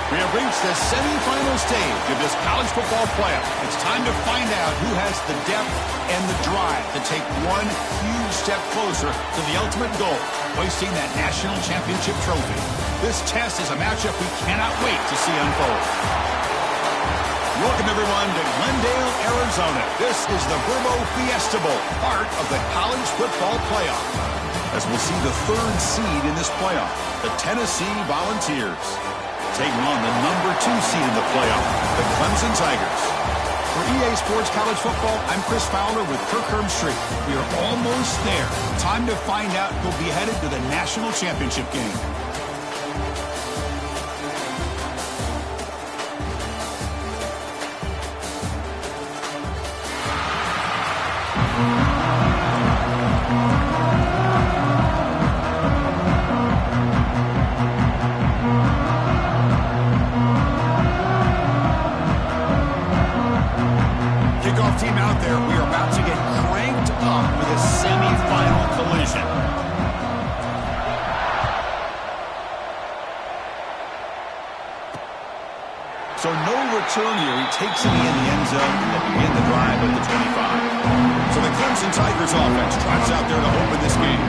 We have reached the semifinal stage of this college football playoff. It's time to find out who has the depth and the drive to take one huge step closer to the ultimate goal, hoisting that national championship trophy. This test is a matchup we cannot wait to see unfold. Welcome, everyone, to Glendale, Arizona. This is the Verbo Fiesta Bowl, part of the college football playoff. As we'll see the third seed in this playoff, the Tennessee Volunteers, taking on the number 2 seed in the playoff, the Clemson Tigers. For EA Sports College Football, I'm Chris Fowler with Kirk Herbstreit. We are almost there. Time to find out who'll be headed to the national championship game. Team out there, we are about to get cranked up with a semifinal collision. So no return here. He takes it in the end zone and they'll begin the drive at the 25. So the Clemson Tigers offense trots out there to open this game.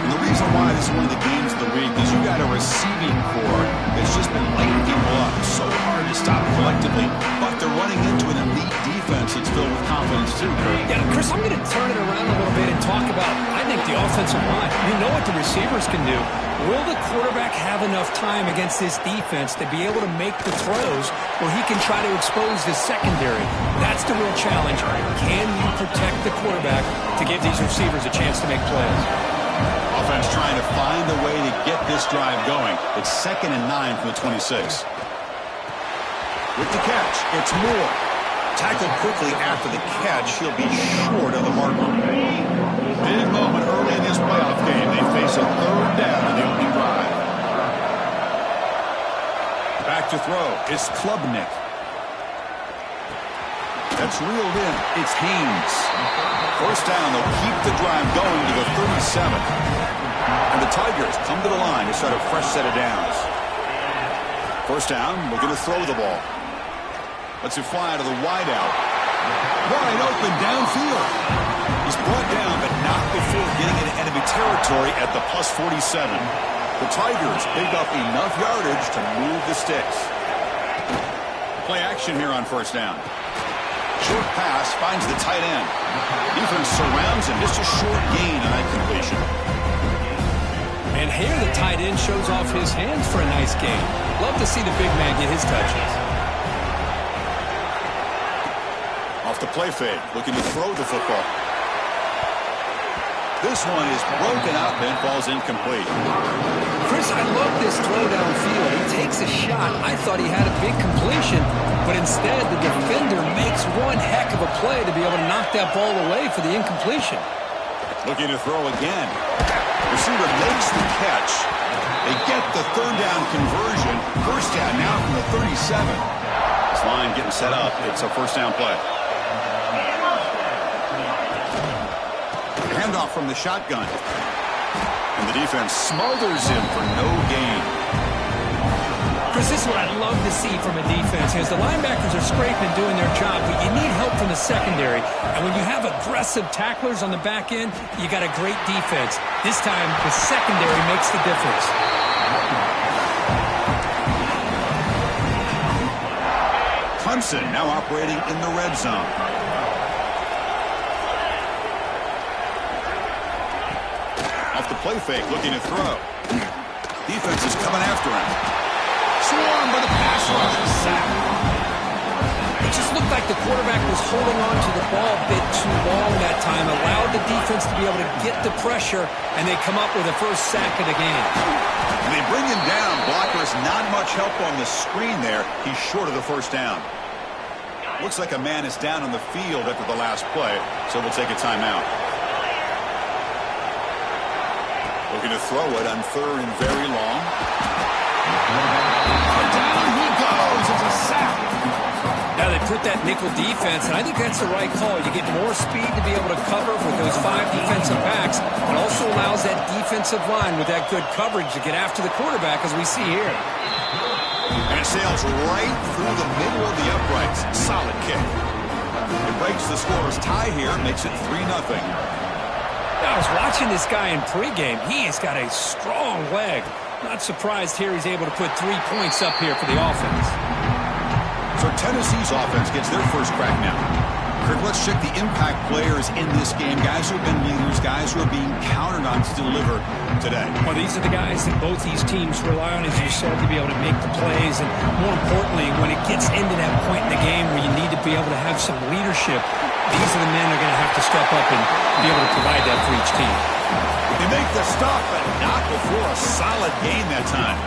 And the reason why this is one of the games of the week is you got a receiving corps that's just been lighting people up. So hard to stop collectively, but they're running into an elite defense that's filled with confidence too, Kurt. Yeah, Chris, I'm going to turn it around a little bit and talk about, I think, the offensive line. You know what the receivers can do. Will the quarterback have enough time against this defense to be able to make the throws where he can try to expose the secondary? That's the real challenge. Can you protect the quarterback to give these receivers a chance to make plays? Offense trying to find a way to get this drive going. It's 2nd and 9 from the 26. With the catch, it's Moore. Tackled quickly after the catch. He'll be short of the marker. Big moment early in this playoff game. They face a 3rd down in the opening drive. Back to throw. It's Klubnik. That's reeled in. It's Haynes. 1st down. They'll keep the drive going to the 37. And the Tigers come to the line to start a fresh set of downs. 1st down. We're going to throw the ball. Lets it fly to the wideout. Wide open downfield. He's brought down, but not before getting into enemy territory at the plus 47. The Tigers pick up enough yardage to move the sticks. Play action here on 1st down. Short pass finds the tight end. Defense surrounds him. Just a short gain on that completion. And here the tight end shows off his hands for a nice gain. Love to see the big man get his touches. Off the play fake, looking to throw the football. This one is broken up and falls incomplete. Chris, I love this throw downfield. He takes a shot. I thought he had a big completion, but instead the defender makes one heck of a play to be able to knock that ball away for the incompletion. Looking to throw again. Receiver makes the catch. They get the 3rd down conversion. 1st down now from the 37. This line getting set up. It's a 1st down play. Handoff from the shotgun. And the defense smothers him for no gain. Chris, this is what I'd love to see from a defense. As the linebackers are scraping, doing their job, but you need help from the secondary. And when you have aggressive tacklers on the back end, you got a great defense. This time, the secondary makes the difference. Clemson now operating in the red zone. Off the play fake, looking to throw. Defense is coming after him. Swarmed by the pass rush. Sack. It just looked like the quarterback was holding on to the ball a bit too long that time, allowed the defense to be able to get the pressure, and they come up with a 1st sack of the game. And they bring him down. Blockers not much help on the screen there. He's short of the 1st down. Looks like a man is down on the field after the last play, so we'll take a timeout. Looking to throw it on 3rd and very long. Down he goes. It's a sack. Now they put that nickel defense, and I think that's the right call. You get more speed to be able to cover with those 5 defensive backs. It also allows that defensive line with that good coverage to get after the quarterback, as we see here. And it sails right through the middle of the uprights. Solid kick. It breaks the scorer's tie here, makes it 3-0. I was watching this guy in pregame. He has got a strong leg. Not surprised here he's able to put 3 points up here for the offense. So Tennessee's offense gets their first crack now. Kirk, let's check the impact players in this game. Guys who have been leaders, guys who are being counted on to deliver today. Well, these are the guys that both these teams rely on, as you said, to be able to make the plays. And more importantly, when it gets into that point in the game where you need to be able to have some leadership, these are the men who are going to have to step up and be able to provide that for each team. They make the stop, but not before a solid gain that time.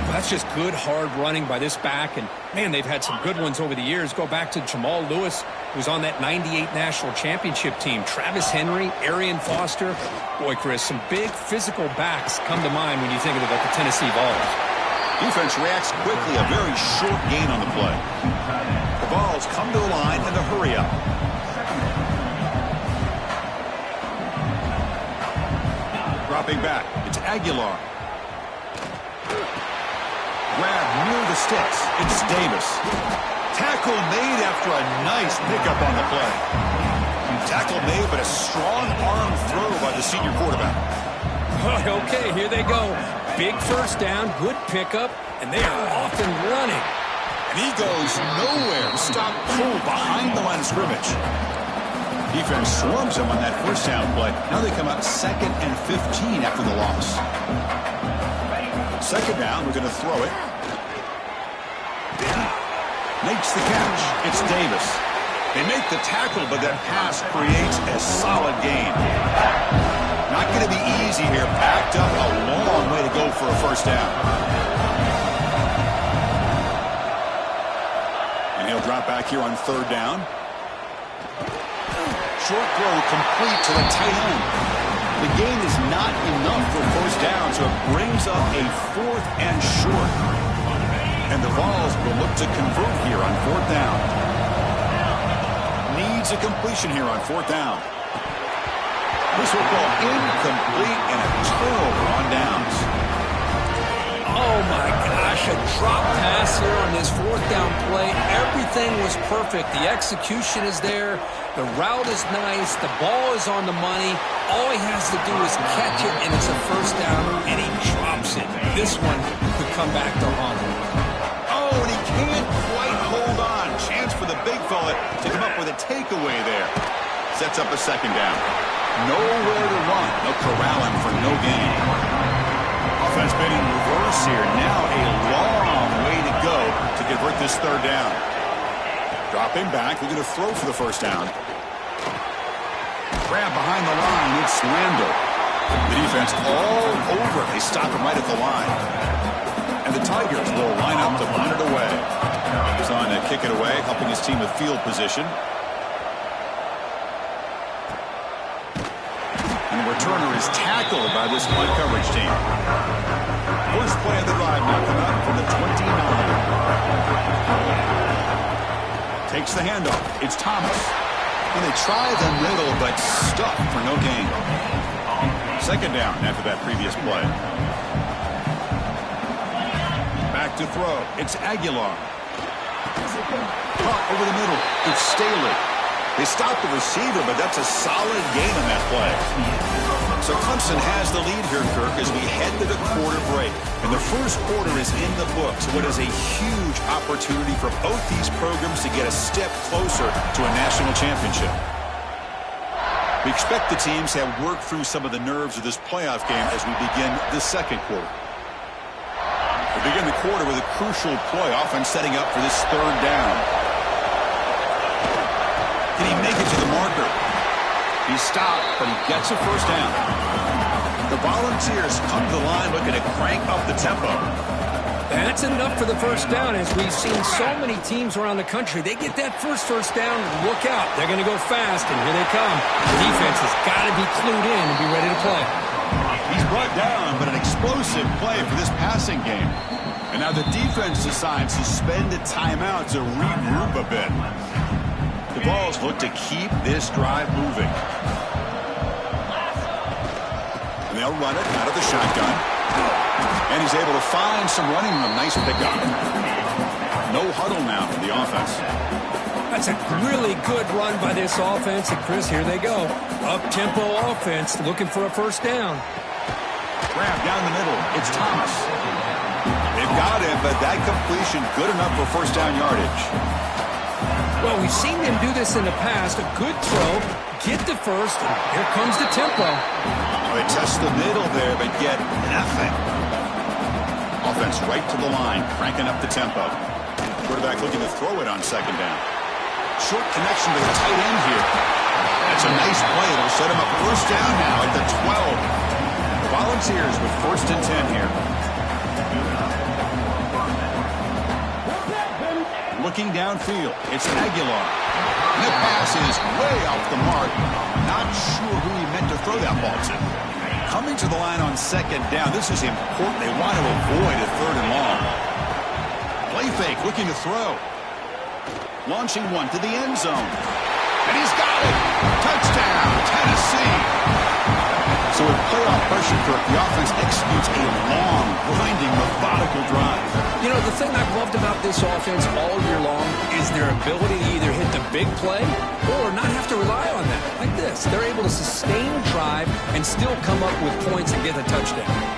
Well, that's just good, hard running by this back. And, man, they've had some good ones over the years. Go back to Jamal Lewis, who was on that 98 National Championship team. Travis Henry, Arian Foster. Boy, Chris, some big physical backs come to mind when you think about the Tennessee Vols. Defense reacts quickly, a very short gain on the play. The Vols come to the line in the hurry up. Dropping back, it's Aguilar. Grab near the sticks, it's Davis. Tackle made after a nice pickup on the play. Tackle made, but a strong arm throw by the senior quarterback. Okay, here they go. Big first down, good pickup, and they are off and running. And he goes nowhere. Stop cool behind the line of scrimmage. Defense swarms him on that first down play. Now they come up 2nd and 15 after the loss. 2nd down, we're going to throw it. Makes the catch. It's Davis. They make the tackle, but that pass creates a solid gain. Not going to be easy here. Packed up, a long way to go for a first down. And he'll drop back here on 3rd down. Short throw complete to the tight end. The gain is not enough for first down, so it brings up a 4th and short. And the Vols will look to convert here on 4th down. Needs a completion here on 4th down. This will go incomplete and a turnover on downs. Oh, my gosh, a drop pass here on this 4th down play. Everything was perfect. The execution is there. The route is nice. The ball is on the money. All he has to do is catch it, and it's a first down, and he drops it. This one could come back to haunt him. Oh, and he can't quite hold on. Chance for the big fella to come up with a takeaway there. Sets up a 2nd down. Nowhere to run. They'll corral him for no gain. Offense been in reverse here. Now a long way to go to convert this 3rd down. Dropping back. They're going to throw for the first down. Grab behind the line. It's Randall. The defense all over. They stop him right at the line. And the Tigers will line up to punt it away. He's on to kick it away, helping his team with field position. And the returner is tackled by this punt coverage team. First play of the drive now coming up from the 29. Takes the handoff. It's Thomas. And they try the middle, but stuck for no gain. 2nd down after that previous play. Back to throw. It's Aguilar. Caught over the middle. It's Staley. They stop the receiver, but that's a solid gain on that play. So Clemson has the lead here, Kirk, as we head to the quarter break. And the first quarter is in the books. What is a huge opportunity for both these programs to get a step closer to a national championship. We expect the teams to have worked through some of the nerves of this playoff game as we begin the 2nd quarter. We begin the quarter with a crucial play, often setting up for this 3rd down. Can he make it to the marker? He stopped, but he gets a first down. The Volunteers come to the line looking to crank up the tempo. That's enough for the first down, as we've seen so many teams around the country. They get that first down, look out. They're going to go fast, and here they come. The defense has got to be clued in and be ready to play. He's brought down, but an explosive play for this passing game. And now the defense decides to spend a timeout to regroup a bit. The Vols look to keep this drive moving. And they'll run it out of the shotgun. And he's able to find some running room. Nice pickup. No huddle now for the offense. That's a really good run by this offense. And, Chris, here they go. Up-tempo offense looking for a first down. Grab down the middle. It's Thomas. They've got him, but that completion good enough for first down yardage. Well, we've seen them do this in the past. A good throw, get the first, and here comes the tempo. Oh, they test the middle there, but get nothing. Offense right to the line, cranking up the tempo. Quarterback looking to throw it on second down. Short connection to the tight end here. That's a nice play. It'll set him up first down now at the 12. The Volunteers with first and 10 here. Looking downfield, it's Aguilar. And the pass is way off the mark. Not sure who he meant to throw that ball to. Coming to the line on second down. This is important. They want to avoid a third and long. Play fake, looking to throw. Launching one to the end zone. And he's got it. Touchdown, Tennessee. So with playoff pressure for it, the offense executes a long, grinding, methodical drive. You know, the thing I've loved about this offense all year long is their ability to either hit the big play or not have to rely on that. Like this. They're able to sustain a drive and still come up with points and get a touchdown.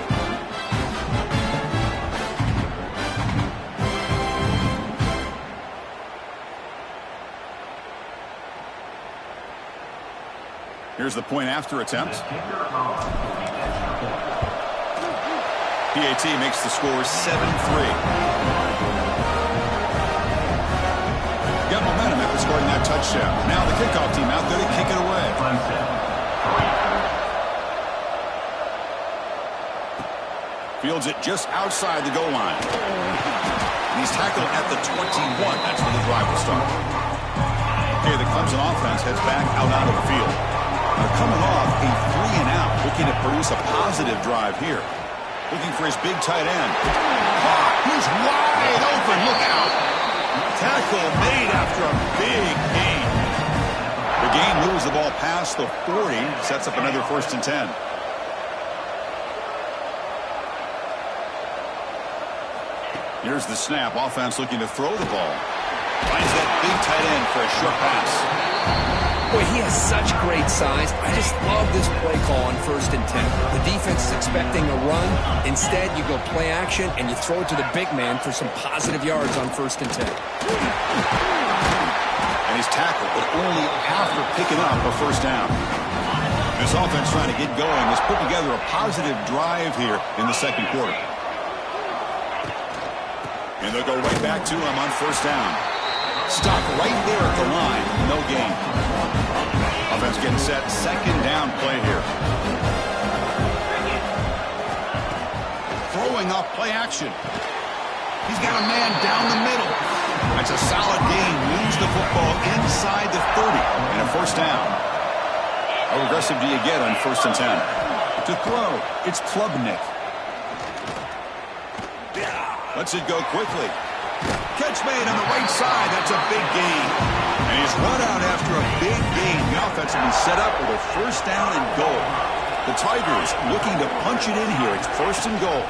Here's the point after attempt. PAT makes the score 7-3. Got momentum after scoring that touchdown. Now the kickoff team out there to kick it away. Fields it just outside the goal line. And he's tackled at the 21. That's when the drive will start. Okay, the Clemson offense heads back out onto the field. They're coming off a 3-and-out, looking to produce a positive drive here. Looking for his big tight end. He's wide open. Look out. Tackle made after a big gain. The gain moves the ball past the 40. Sets up another first and 10. Here's the snap. Offense looking to throw the ball. Finds that big tight end for a short pass. Boy, he has such great size. I just love this play call on first and 10. The defense is expecting a run. Instead, you go play action, and you throw it to the big man for some positive yards on first and 10. And he's tackled, but only after picking up a first down. This offense trying to get going has put together a positive drive here in the second quarter. And they'll go right back to him on first down. Stop right there at the line. No gain. Offense getting set. Second down play here. Throwing off play action. He's got a man down the middle. That's a solid gain. Moves the football inside the 30. And a first down. How aggressive do you get on first and 10? To throw, it's Klubnik. Lets it go quickly. Catch made on the right side. That's a big gain. And he's run out after a big gain. The offense will be set up with a first down and goal. The Tigers looking to punch it in here. It's first and goal.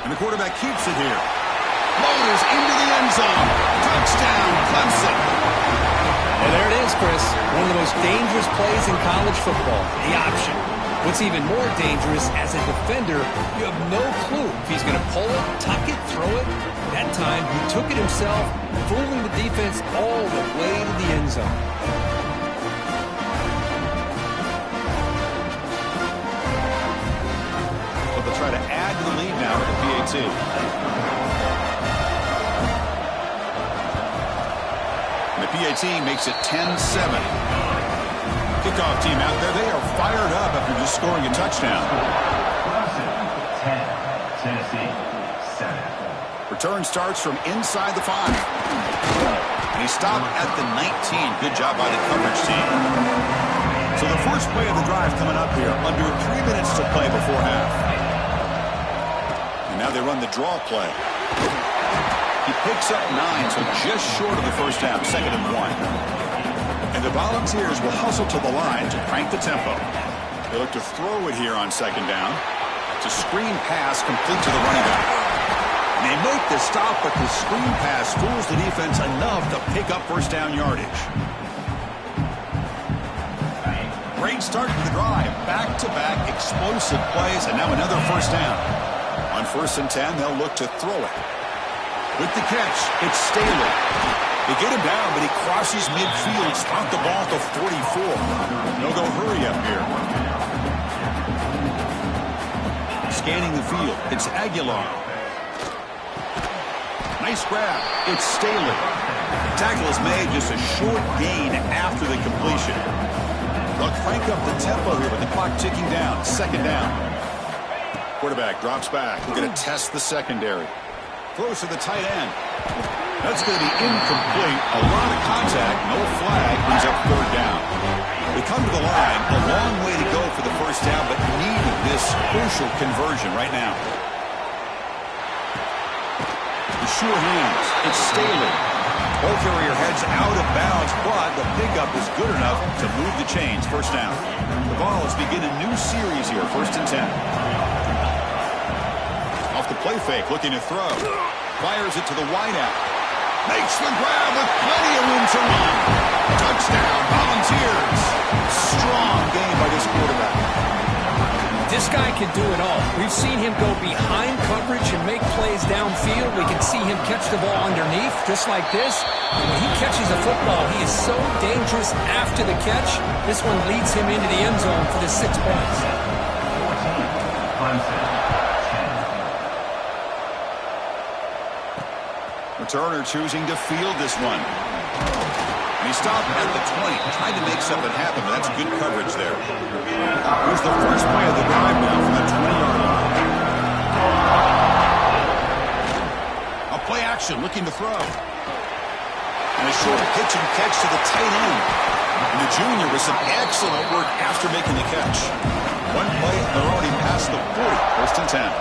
And the quarterback keeps it here. Motors into the end zone. Touchdown, Clemson. Well, there it is, Chris. One of the most dangerous plays in college football. The option. What's even more dangerous, as a defender, you have no clue if he's going to pull it, tuck it, throw it. That time, he took it himself, fooling the defense all the way to the end zone. But they'll try to add to the lead now with the PAT. And the PAT makes it 10-7. Kickoff team out there. They are fired up after just scoring a touchdown. 10, Tennessee, 7. Return starts from inside the 5. And he stopped at the 19. Good job by the coverage team. So the first play of the drive coming up here. Under 3 minutes to play before half. And now they run the draw play. He picks up 9, so just short of the first down. 2nd and 1. And the Volunteers will hustle to the line to crank the tempo. They look to throw it here on second down. It's a screen pass complete to the running back. And they make the stop, but the screen pass fools the defense enough to pick up first down yardage. Great start to the drive. Back-to-back explosive plays, and now another first down. On 1st and 10, they'll look to throw it. With the catch, it's Staley. They get him down, but he crosses midfield, spot the ball to 44. No go hurry up here. Scanning the field, it's Aguilar. Nice grab, it's Staley. The tackle is made, just a short gain after the completion. They'll crank up the tempo here with the clock ticking down. 2nd down. Quarterback drops back. We're going to test the secondary. Throws to the tight end. That's going to be incomplete. A lot of contact. No flag. Brings up 3rd down. They come to the line. A long way to go for the first down, but needed this crucial conversion right now. The sure hands. It's Staley. Ball carrier heads out of bounds, but the pickup is good enough to move the chains. First down. The Vols begin a new series here. 1st and 10. Off the play fake, looking to throw. Fires it to the wideout. Makes the grab with plenty of room to run. Touchdown, Volunteers. Strong game by this quarterback. This guy can do it all. We've seen him go behind coverage and make plays downfield. We can see him catch the ball underneath, just like this. And when he catches a football, he is so dangerous after the catch. This one leads him into the end zone for the 6 points. 14, Returner choosing to field this one. And he stopped at the 20. Tried to make something happen, but that's good coverage there. Here's the first play of the drive now from the 20-yard line. A play action, looking to throw. And a short pitch and catch to the tight end. And the junior with some excellent work after making the catch. One play, they're already past the 40. 1st and 10.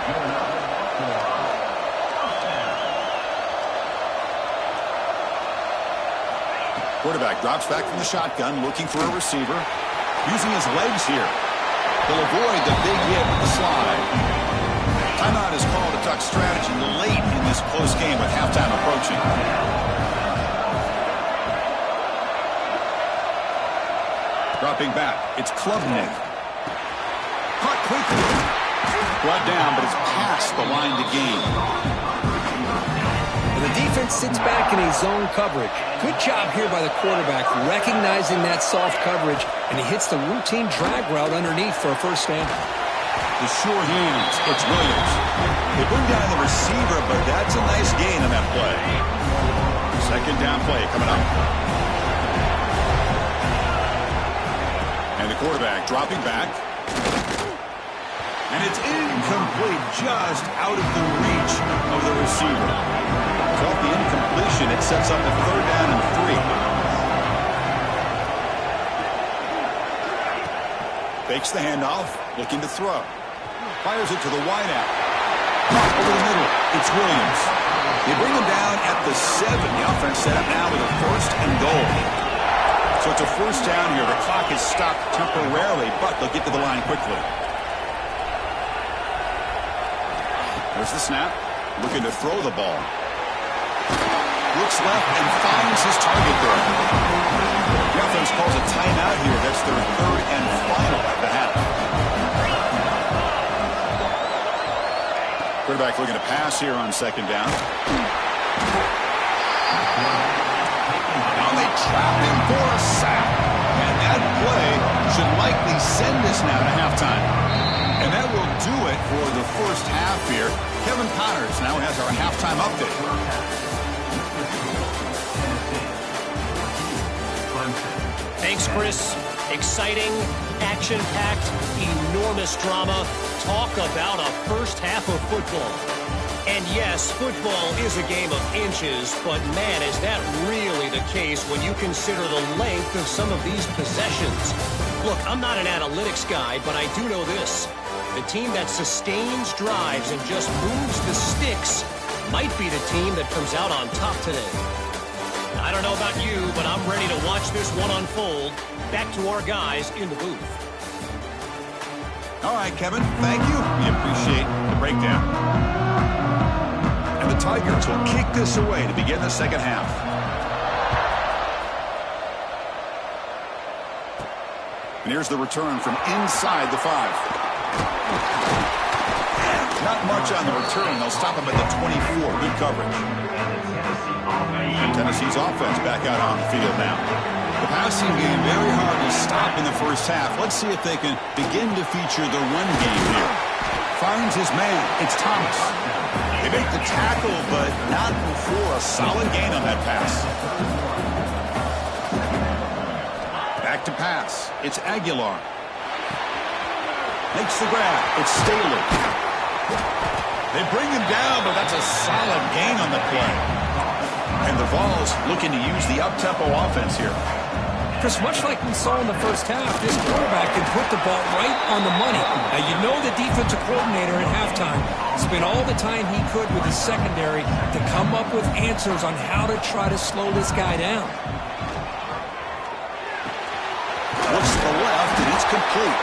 Quarterback drops back from the shotgun, looking for a receiver. Using his legs here. He'll avoid the big hit with the slide. Timeout is called to talk strategy late in this close game with halftime approaching. Dropping back, it's Klubnik. Caught quickly. Brought down, but it's past the line to gain. And the defense sits back in a zone coverage. Good job here by the quarterback, recognizing that soft coverage, and he hits the routine drag route underneath for a first down. The sure hands, it's Williams. They bring down the receiver, but that's a nice gain on that play. 2nd down play coming up. And the quarterback dropping back. And it's incomplete, just out of the reach of the receiver. So off the incompletion, it sets up a 3rd down and 3. Fakes the handoff, looking to throw. Fires it to the wideout. Over the middle, it's Williams. They bring him down at the 7. The offense set up now with a 1st and goal. So it's a first down here. The clock is stopped temporarily, but they'll get to the line quickly. There's the snap. Looking to throw the ball. Looks left and finds his target there. The offense calls a timeout here. That's their 3rd and final at the half. Quarterback looking to pass here on 2nd down. Now they trap him for a sack. And that play should likely send us now to halftime. And that will do it for the first half here. Kevin Connors now has our halftime update. Thanks, Chris. Exciting, action-packed, enormous drama. Talk about a first half of football. And yes, football is a game of inches, but man, is that really the case when you consider the length of some of these possessions. Look, I'm not an analytics guy, but I do know this. The team that sustains drives and just moves the sticks might be the team that comes out on top today. I don't know about you, but I'm ready to watch this one unfold. Back to our guys in the booth. All right, Kevin, thank you. We appreciate the breakdown. And the Tigers will kick this away to begin the second half. And here's the return from inside the 5. Not much on the return. They'll stop him at the 24. Good coverage. Tennessee's offense back out on the field now. The passing game very hard to stop in the first half. Let's see if they can begin to feature the run game here. Finds his man. It's Thomas. They make the tackle, but not before a solid gain on that pass. Back to pass. It's Aguilar. Makes the grab. It's Staley. They bring him down, but that's a solid gain on the play. And the Vols looking to use the up-tempo offense here. Chris, much like we saw in the first half, this quarterback can put the ball right on the money. Now, you know the defensive coordinator at halftime spent all the time he could with his secondary to come up with answers on how to try to slow this guy down. Looks to the left, and it's complete.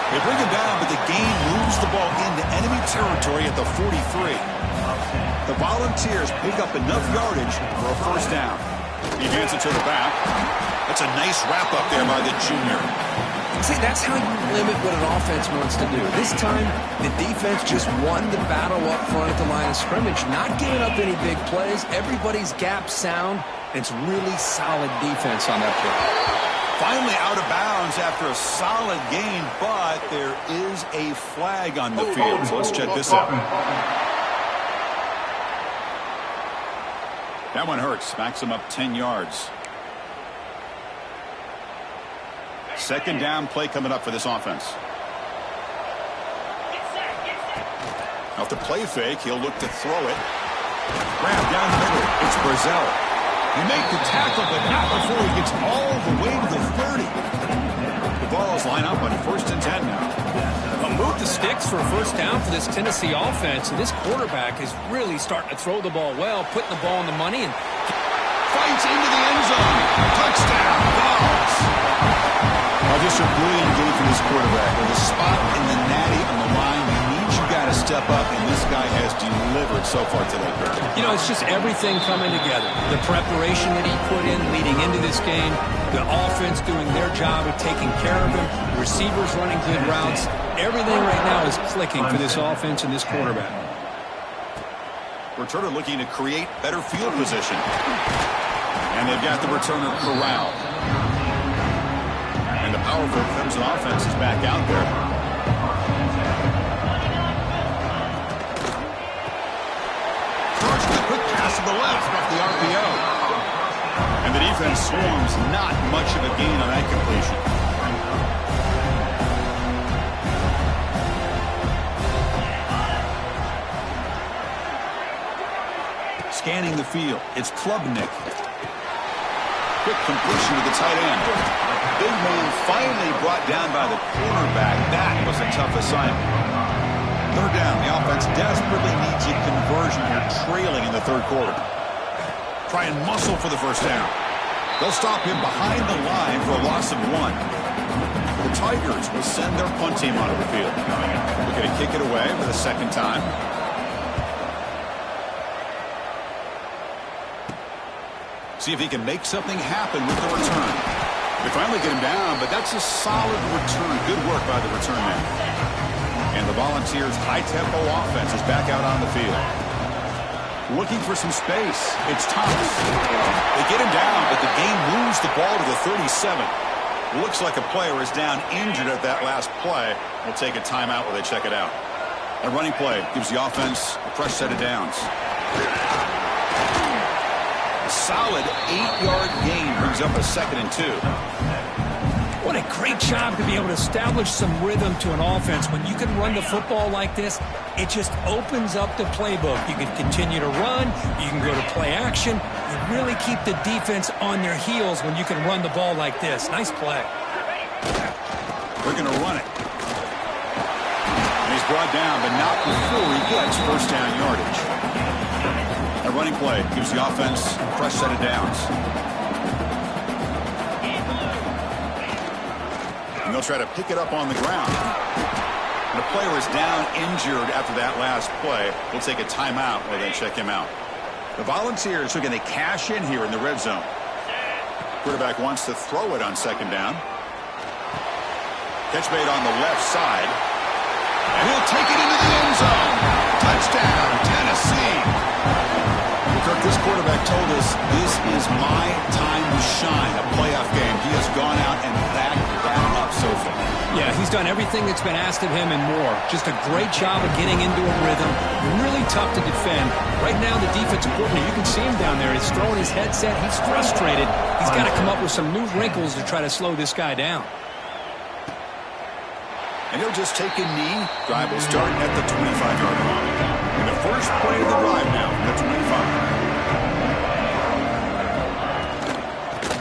They bring him down, but the game moves the ball into enemy territory at the 43. The Volunteers pick up enough yardage for a first down. He hands it to the back. That's a nice wrap-up there by the junior. See, that's how you limit what an offense wants to do. This time, the defense just won the battle up front at the line of scrimmage, not giving up any big plays. Everybody's gap sound. It's really solid defense on that play. Finally out of bounds after a solid gain, but there is a flag on the field. So let's check this out. That one hurts. Smacks him up 10 yards. Second down play coming up for this offense. Now if the play fake, he'll look to throw it. Grab down the middle. It's Brazell. He made the tackle, but not before he gets all the way to the 30. The Vols line up on 1st and 10 now. Move the sticks for a first down for this Tennessee offense, and this quarterback is really starting to throw the ball well, putting the ball on the money, and fights into the end zone. Touchdown, Vols. Oh, just a brilliant game for this quarterback. With a spot in the natty on the line, he needs you got to step up, and this guy has delivered so far today. You know, it's just everything coming together. The preparation that he put in leading into this game, the offense doing their job of taking care of him, the receivers running good routes. Everything right now is clicking for this offense and this quarterback. Returner looking to create better field position. And they've got the returner corralled. And the powerful Clemson offense is back out there. First, a quick pass to the left off the RPO. And the defense swarms, not much of a gain on that completion. Scanning the field, it's Klubnik. Quick completion to the tight end. Big man finally brought down by the cornerback. That was a tough assignment. Third down, the offense desperately needs a conversion here, trailing in the third quarter. Try and muscle for the first down. They'll stop him behind the line for a loss of 1. The Tigers will send their punt team onto the field. They're going to kick it away for the second time. See if he can make something happen with the return. They finally get him down, but that's a solid return. Good work by the return man. And the Volunteers' high-tempo offense is back out on the field. Looking for some space. It's Thomas. They get him down, but the game moves the ball to the 37. Looks like a player is down injured at that last play. We'll take a timeout while they check it out. A running play gives the offense a fresh set of downs. A solid 8-yard gain brings up a 2nd and 2. What a great job to be able to establish some rhythm to an offense. When you can run the football like this, it just opens up the playbook. You can continue to run. You can go to play action. You really keep the defense on their heels when you can run the ball like this. Nice play. They're going to run it. And he's brought down, but not before he gets first down yardage. A running play gives the offense a fresh set of downs. And they'll try to pick it up on the ground. The player is down injured after that last play. We'll take a timeout or then check him out. The Volunteers are going to cash in here in the red zone. Quarterback wants to throw it on second down. Catch made on the left side. And he'll take it into the end zone. Touchdown, Tennessee. Kirk, this quarterback told us this is my time to shine, a playoff game. He has gone out and backed that up so far. Yeah, he's done everything that's been asked of him and more. Just a great job of getting into a rhythm. Really tough to defend. Right now, the defensive coordinator, you can see him down there. He's throwing his headset. He's frustrated. He's got to come up with some new wrinkles to try to slow this guy down. And he'll just take a knee. Drive will start at the 25-yard line. And the first play of the drive now from the 25.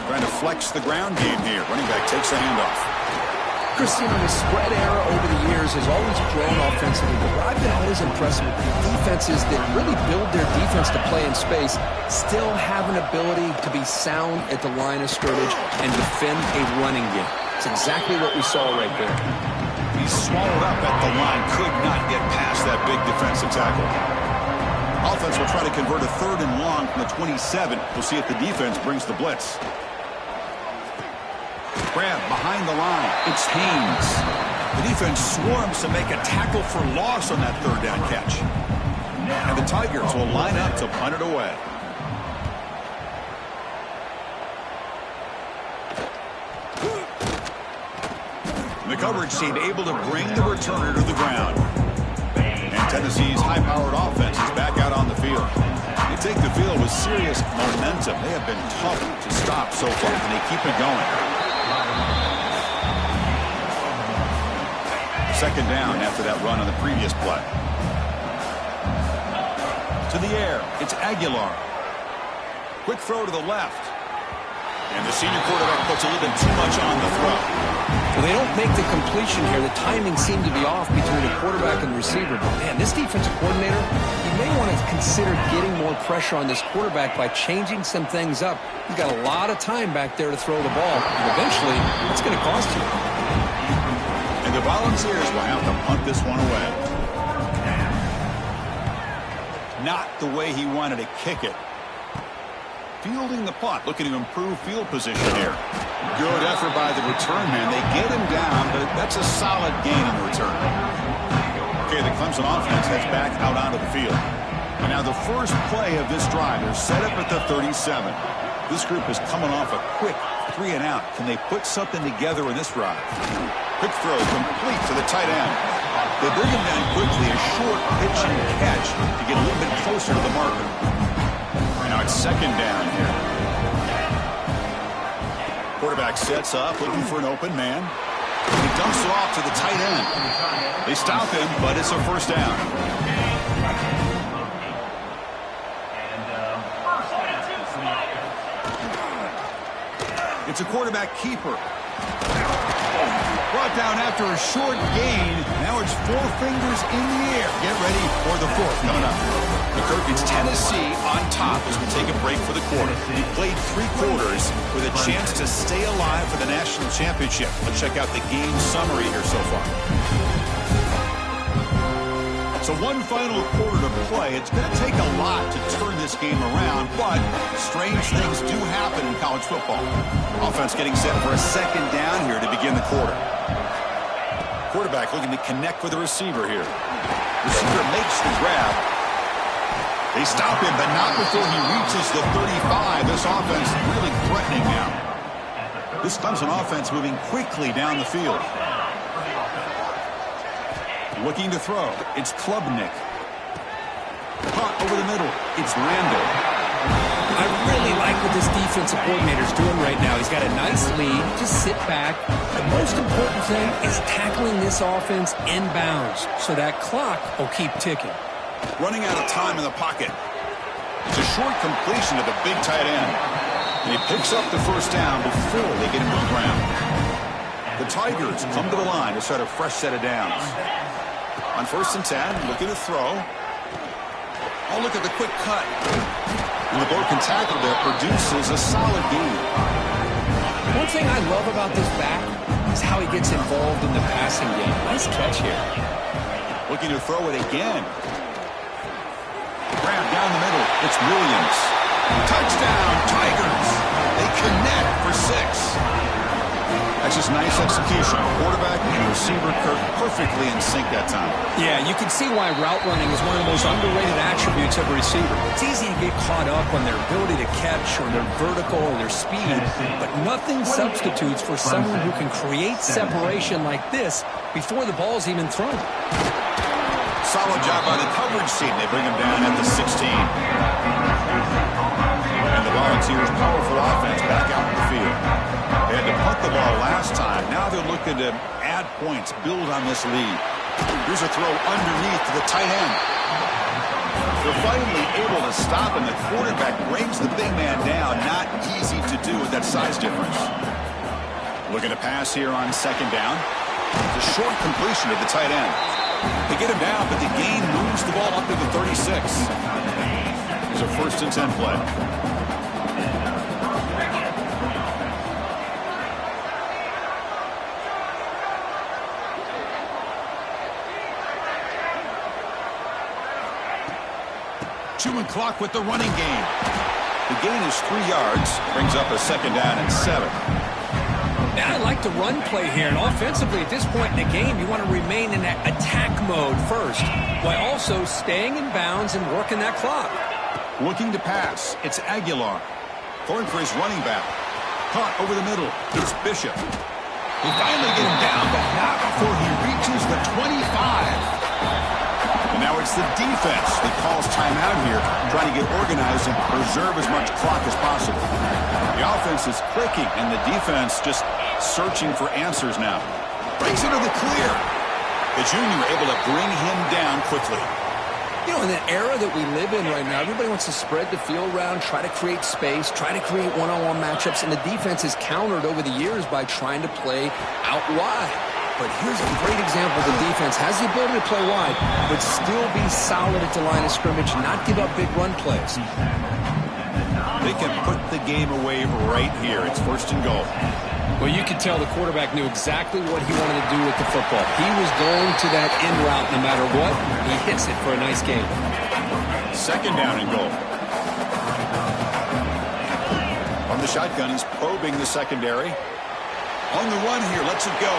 Trying to flex the ground game here. Running back takes the handoff. Christine, the spread era over the years has always grown offensively, but I've been always impressed with the defenses that really build their defense to play in space, still have an ability to be sound at the line of scrimmage and defend a running game. It's exactly what we saw right there. He's swallowed up at the line, could not get past that big defensive tackle. Offense will try to convert a 3rd and long from the 27. We'll see if the defense brings the blitz. Grab behind the line. It's Haynes. The defense swarms to make a tackle for loss on that 3rd down catch. And the Tigers will line up to punt it away. The coverage team able to bring the returner to the ground. And Tennessee's high-powered offense is back out on the field. They take the field with serious momentum. They have been tough to stop so far, and they keep it going. Second down after that run on the previous play. To the air, it's Aguilar. Quick throw to the left. And the senior quarterback puts a little bit too much on the throw. Well, they don't make the completion here. The timing seemed to be off between the quarterback and the receiver. But, man, this defensive coordinator, he may want to consider getting more pressure on this quarterback by changing some things up. He's got a lot of time back there to throw the ball. And eventually, it's going to cost you. And the Volunteers will have to punt this one away. Not the way he wanted to kick it. Fielding the punt, looking to improve field position here. Good effort by the return man. They get him down, but that's a solid gain in the return. Okay, the Clemson offense heads back out onto the field. And now the first play of this drive, they're set up at the 37. This group is coming off a quick 3 and out. Can they put something together in this drive? Quick throw complete to the tight end. They bring him down quickly, a short pitch and catch to get a little bit closer to the marker. Now it's second down here. Quarterback sets up, looking for an open man. He dumps it off to the tight end. They stop him, but it's a first down. It's a quarterback keeper. Brought down after a short gain. Now it's 4 fingers in the air. Get ready for the 4th coming up. Kirk, it's Tennessee on top as we take a break for the quarter. We played 3 quarters with a chance to stay alive for the national championship. Let's check out the game summary here so far. So one final quarter to play. It's going to take a lot to turn this game around, but strange things do happen in college football. Offense getting set for a second down here to begin the quarter. Quarterback looking to connect with the receiver here. Receiver makes the grab. They stop him, but not before he reaches the 35. This offense really threatening now. This Clemson offense moving quickly down the field. Looking to throw. It's Klubnik. Caught over the middle. It's Randall. I really like what this defensive coordinator's doing right now. He's got a nice lead. Just sit back. The most important thing is tackling this offense inbounds so that clock will keep ticking. Running out of time in the pocket. It's a short completion to the big tight end. And he picks up the first down before they get him to the ground. The Tigers come to the line to set a fresh set of downs. On 1st and 10, looking to throw. Oh, look at the quick cut. And the broken tackle there produces a solid gain. One thing I love about this back is how he gets involved in the passing game. Nice catch here. Looking to throw it again. Grab down the middle. It's Williams. Touchdown, Tigers. They connect for 6. That's just nice execution. Quarterback and receiver Kirk perfectly in sync that time. Yeah, you can see why route running is one of the most underrated attributes of a receiver. It's easy to get caught up on their ability to catch or their vertical or their speed, but nothing substitutes for someone who can create separation like this before the ball's even thrown. Solid job by the coverage team. They bring him down at the 16. And the Volunteers' powerful offense back out in the field. They had to punt the ball last time. Now they're looking to add points, build on this lead. Here's a throw underneath to the tight end. They're finally able to stop him. The quarterback brings the big man down. Not easy to do with that size difference. Looking to pass here on second down. It's a short completion to the tight end. They get him down, but the gain moves the ball up to the 36. It's a 1st and 10 play. Chewing clock with the running game. The gain is 3 yards, brings up a 2nd down and 7. Now, I like the run play here, and offensively at this point in the game, you want to remain in that attack mode first, while also staying in bounds and working that clock. Looking to pass, it's Aguilar. Throwing for his running back. Caught over the middle, it's Bishop. They finally get him down, but not before he reaches the 25. And now it's the defense that calls timeout here, trying to get organized and preserve as much clock as possible. The offense is clicking, and the defense just searching for answers now. Breaks into the clear. The junior able to bring him down quickly. You know, in the era that we live in right now, everybody wants to spread the field around, try to create space, try to create one-on-one matchups, and the defense is countered over the years by trying to play out wide. But here's a great example. The defense has the ability to play wide, but still be solid at the line of scrimmage, not give up big run plays. They can put the game away right here. It's 1st and goal. Well, you could tell the quarterback knew exactly what he wanted to do with the football. He was going to that end route no matter what. He hits it for a nice gain. 2nd down and goal. From the shotgun, he's probing the secondary. On the run here, lets it go.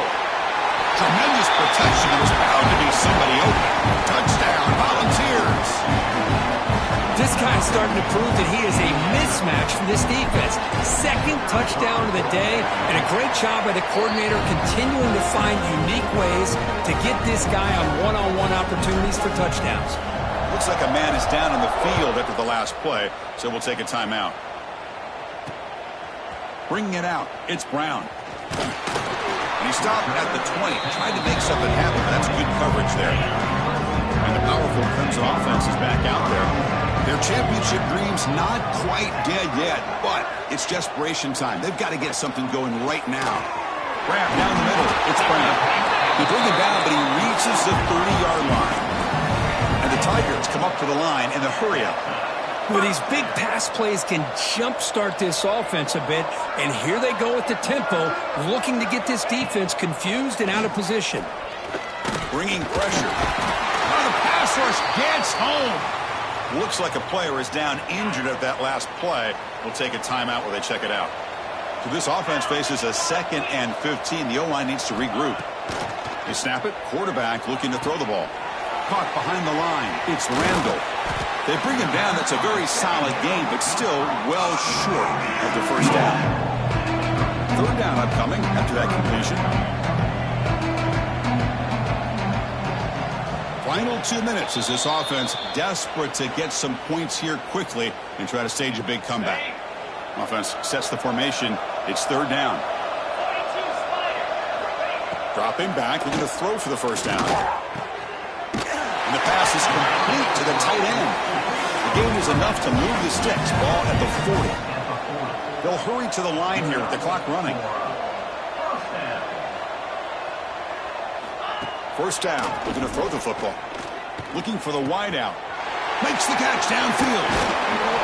Tremendous protection. It was bound to be somebody open. Touchdown, Volunteers. This guy's starting to prove that he is a mismatch for this defense. 2nd touchdown of the day, and a great job by the coordinator continuing to find unique ways to get this guy on one-on-one opportunities for touchdowns. Looks like a man is down on the field after the last play, so we'll take a timeout. Bringing it out, it's Brown. And he stopped at the 20, tried to make something happen, but that's good coverage there. And the powerful Crimson offense is back out there. Their championship dream's not quite dead yet, but it's desperation time. They've got to get something going right now. Grab down the middle, it's Brown. They bring him down, but he reaches the 30-yard line. And the Tigers come up to the line in a hurry-up. Well, these big pass plays can jumpstart this offense a bit, and here they go at the tempo, looking to get this defense confused and out of position. Bringing pressure. Oh, the pass rush gets home. Looks like a player is down injured at that last play. We'll take a timeout while they check it out. So this offense faces a 2nd and 15. The O-line needs to regroup. They snap it. Quarterback looking to throw the ball. Caught behind the line. It's Randall. They bring him down. That's a very solid game, but still well short of the 1st down. 3rd down upcoming after that completion. Final 2 minutes as this offense desperate to get some points here quickly and try to stage a big comeback. Offense sets the formation. It's 3rd down. Dropping back, looking to throw for the 1st down. And the pass is complete to the tight end. The gain is enough to move the sticks. Ball at the 40. They'll hurry to the line here with the clock running. 1st down, looking to throw the football. Looking for the wide out. Makes the catch downfield.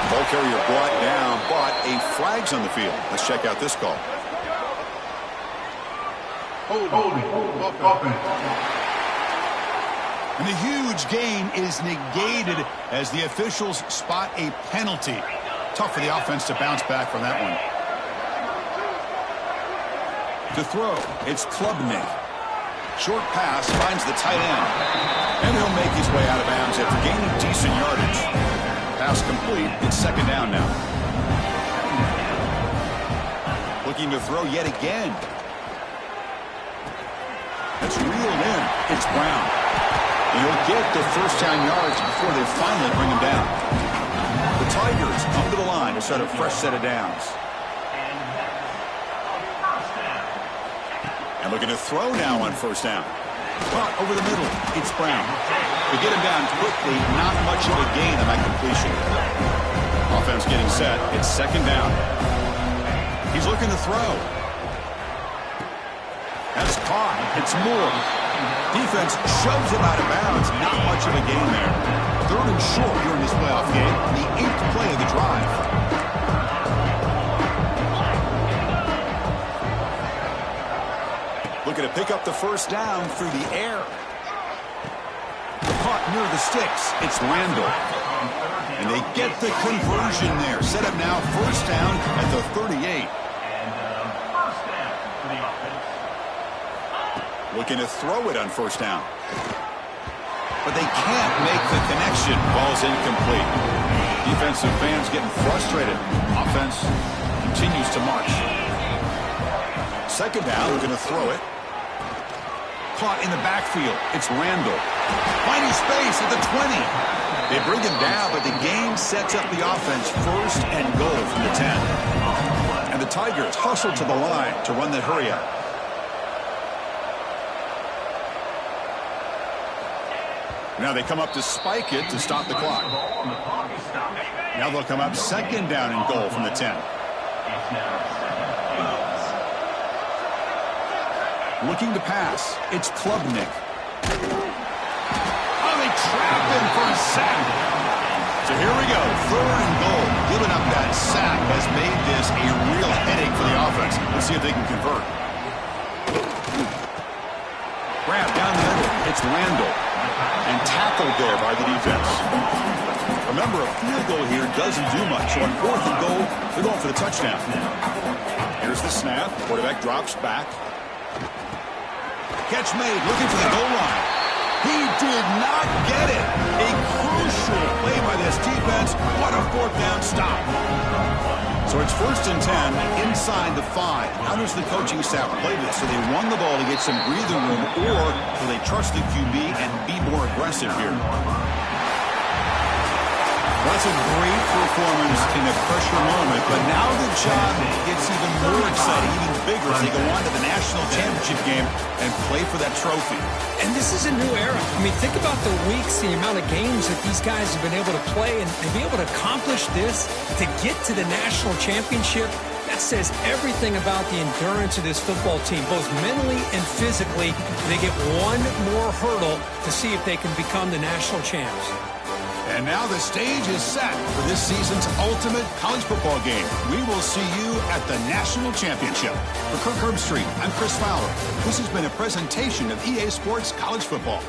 Ball carrier brought down, but a flag's on the field. Let's check out this call. And the huge gain is negated as the officials spot a penalty. Tough for the offense to bounce back from that one. To throw, it's Klubnik. Short pass finds the tight end. And he'll make his way out of bounds after gaining decent yardage. Pass complete. It's second down now. Looking to throw yet again. It's reeled in. It's Brown. He'll get the first down yards before they finally bring him down. The Tigers come to the line to start a fresh set of downs. And looking to throw now on first down. Caught over the middle. It's Brown. They get him down quickly. Not much of a gain on that completion. Offense getting set. It's second down. He's looking to throw. That's caught. It's Moore. Defense shoves him out of bounds. Not much of a gain there. Third and short here in this playoff game. The 8th play of the drive. Looking to pick up the first down through the air. Caught near the sticks. It's Randall. And they get the conversion there. Set up now first down at the 38. Looking to throw it on first down. But they can't make the connection. Ball's incomplete. Defensive fans getting frustrated. Offense continues to march. Second down, looking to throw it. Caught in the backfield. It's Randall. Finding space at the 20. They bring him down, but the game sets up the offense first and goal from the 10. And the Tigers hustle to the line to run the hurry-up. Now they come up to spike it to stop the clock. Now they'll come up second down and goal from the 10. Looking to pass. It's Klubnik. Oh, they trap him for a sack. So here we go. Third and goal. Giving up that sack has made this a real headache for the offense. Let's see if they can convert. Grab down the middle. It's Randall. And tackled there by the defense. Remember, a field goal here doesn't do much. So on fourth and goal, they're going for the touchdown. Here's the snap. Quarterback drops back. Catch made, looking for the goal line. He did not get it. A crucial play by this defense. What a fourth down stop. So it's first and 10 inside the 5. How does the coaching staff play this? So they run the ball to get some breathing room, or do they trust the QB and be more aggressive here? That's a great performance in a pressure moment, but now the job gets even more exciting, even bigger as they go on to the national championship game and play for that trophy. And this is a new era. I mean, think about the weeks, the amount of games that these guys have been able to play, and to be able to accomplish this, to get to the national championship, that says everything about the endurance of this football team, both mentally and physically. They get one more hurdle to see if they can become the national champs. And now the stage is set for this season's ultimate college football game. We will see you at the National Championship. For Kirk Herbstreit, I'm Chris Fowler. This has been a presentation of EA Sports College Football.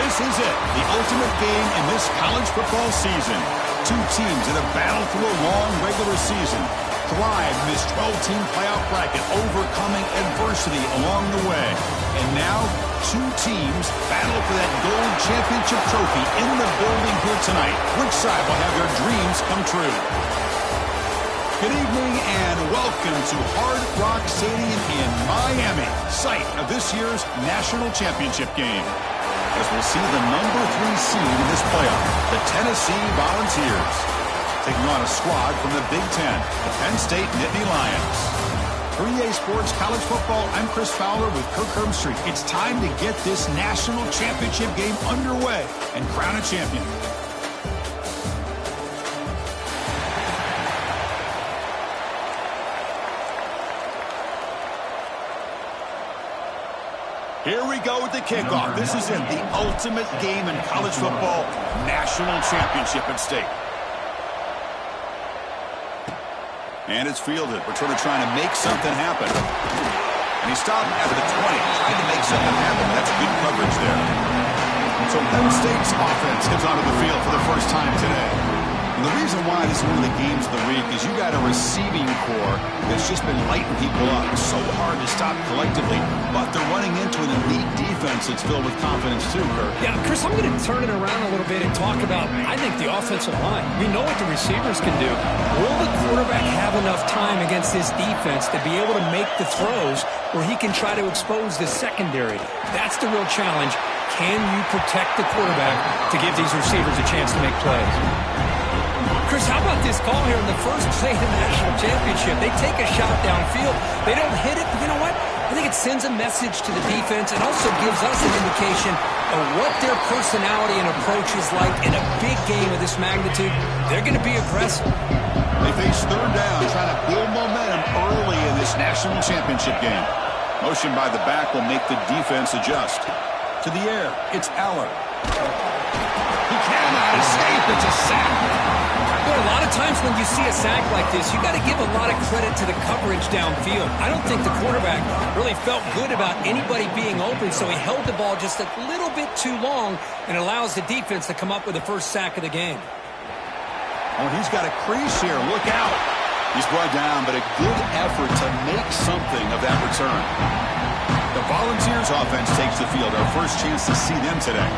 This is it, the ultimate game in this college football season. Two teams that have battled through a long regular season, thrived in this 12-team playoff bracket, overcoming adversity along the way. And now, two teams battle for that gold championship trophy in the building here tonight. Which side will have their dreams come true? Good evening and welcome to Hard Rock Stadium in Miami, site of this year's national championship game. As we'll see the number 3 seed in this playoff, the Tennessee Volunteers, taking on a squad from the Big Ten, the Penn State Nittany Lions. For EA Sports College Football, I'm Chris Fowler with Kirk Herbstreit. It's time to get this national championship game underway and crown a champion. Here we go with the kickoff. This is it, the ultimate game in college football, national championship at stake. And it's fielded. Returner trying to make something happen. And he stopped after the 20, trying to make something happen. That's good coverage there. So Penn State's offense comes onto the field for the first time today. And the reason why this is one of the games of the week is you got a receiving core that's just been lighting people up. It's so hard to stop collectively, but they're running into an elite defense that's filled with confidence too, Kirk. Yeah, Chris, I'm going to turn it around a little bit and talk about, I think, the offensive line. We know what the receivers can do. Will the quarterback have enough time against this defense to be able to make the throws where he can try to expose the secondary? That's the real challenge. Can you protect the quarterback to give these receivers a chance to make plays? Chris, how about this call here in the first play of the national championship? They take a shot downfield. They don't hit it, but you know what? I think it sends a message to the defense and also gives us an indication of what their personality and approach is like in a big game of this magnitude. They're going to be aggressive. They face third down, trying to build momentum early in this national championship game. Motion by the back will make the defense adjust. To the air, it's Aller. He cannot escape. It's a sack. A lot of times when you see a sack like this, you got to give a lot of credit to the coverage downfield. I don't think the quarterback really felt good about anybody being open, so he held the ball just a little bit too long and allows the defense to come up with the first sack of the game. Oh, he's got a crease here. Look out. He's brought down, but a good effort to make something of that return. The Volunteers offense takes the field. Our first chance to see them today.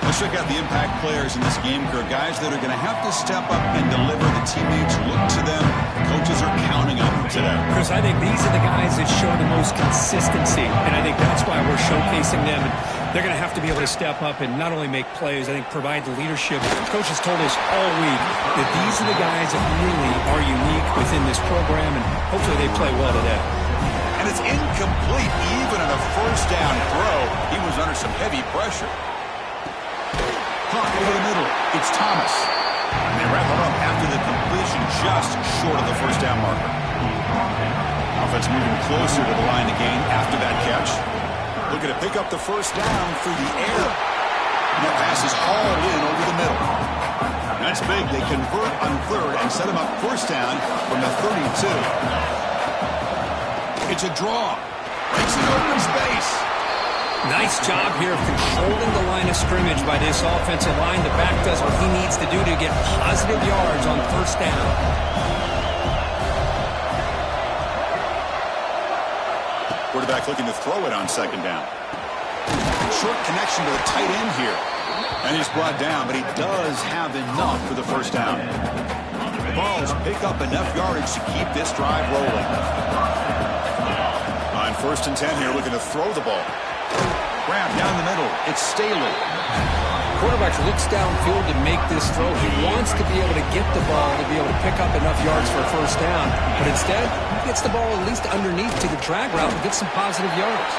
Let's check out the impact players in this game, Kirk. Guys that are going to have to step up and deliver. The teammates look to them. The coaches are counting on them today. Chris, I think these are the guys that show the most consistency, and I think that's why we're showcasing them. They're going to have to be able to step up and not only make plays, I think provide the leadership. Coaches told us all week that these are the guys that really are unique within this program, and hopefully they play well today. And it's incomplete. Even on a first down throw, he was under some heavy pressure. Clock over the middle. It's Thomas. And they wrap it up after the completion just short of the first down marker. Offense moving closer to the line to gain after that catch. Looking to pick up the first down through the air. And that pass is hauled in over the middle. That's big. They convert on third and set him up first down from the 32. It's a draw. Makes an open space. Nice job here of controlling the line of scrimmage by this offensive line. The back does what he needs to do to get positive yards on first down. Quarterback looking to throw it on second down. Short connection to the tight end here. And he's brought down, but he does have enough for the first down. The Vols pick up enough yardage to keep this drive rolling. On first and 10 here, looking to throw the ball. Grab down the middle. It's Staley. Quarterback looks downfield to make this throw. He wants to be able to get the ball to be able to pick up enough yards for a first down. But instead, he gets the ball at least underneath to the drag route and gets some positive yards.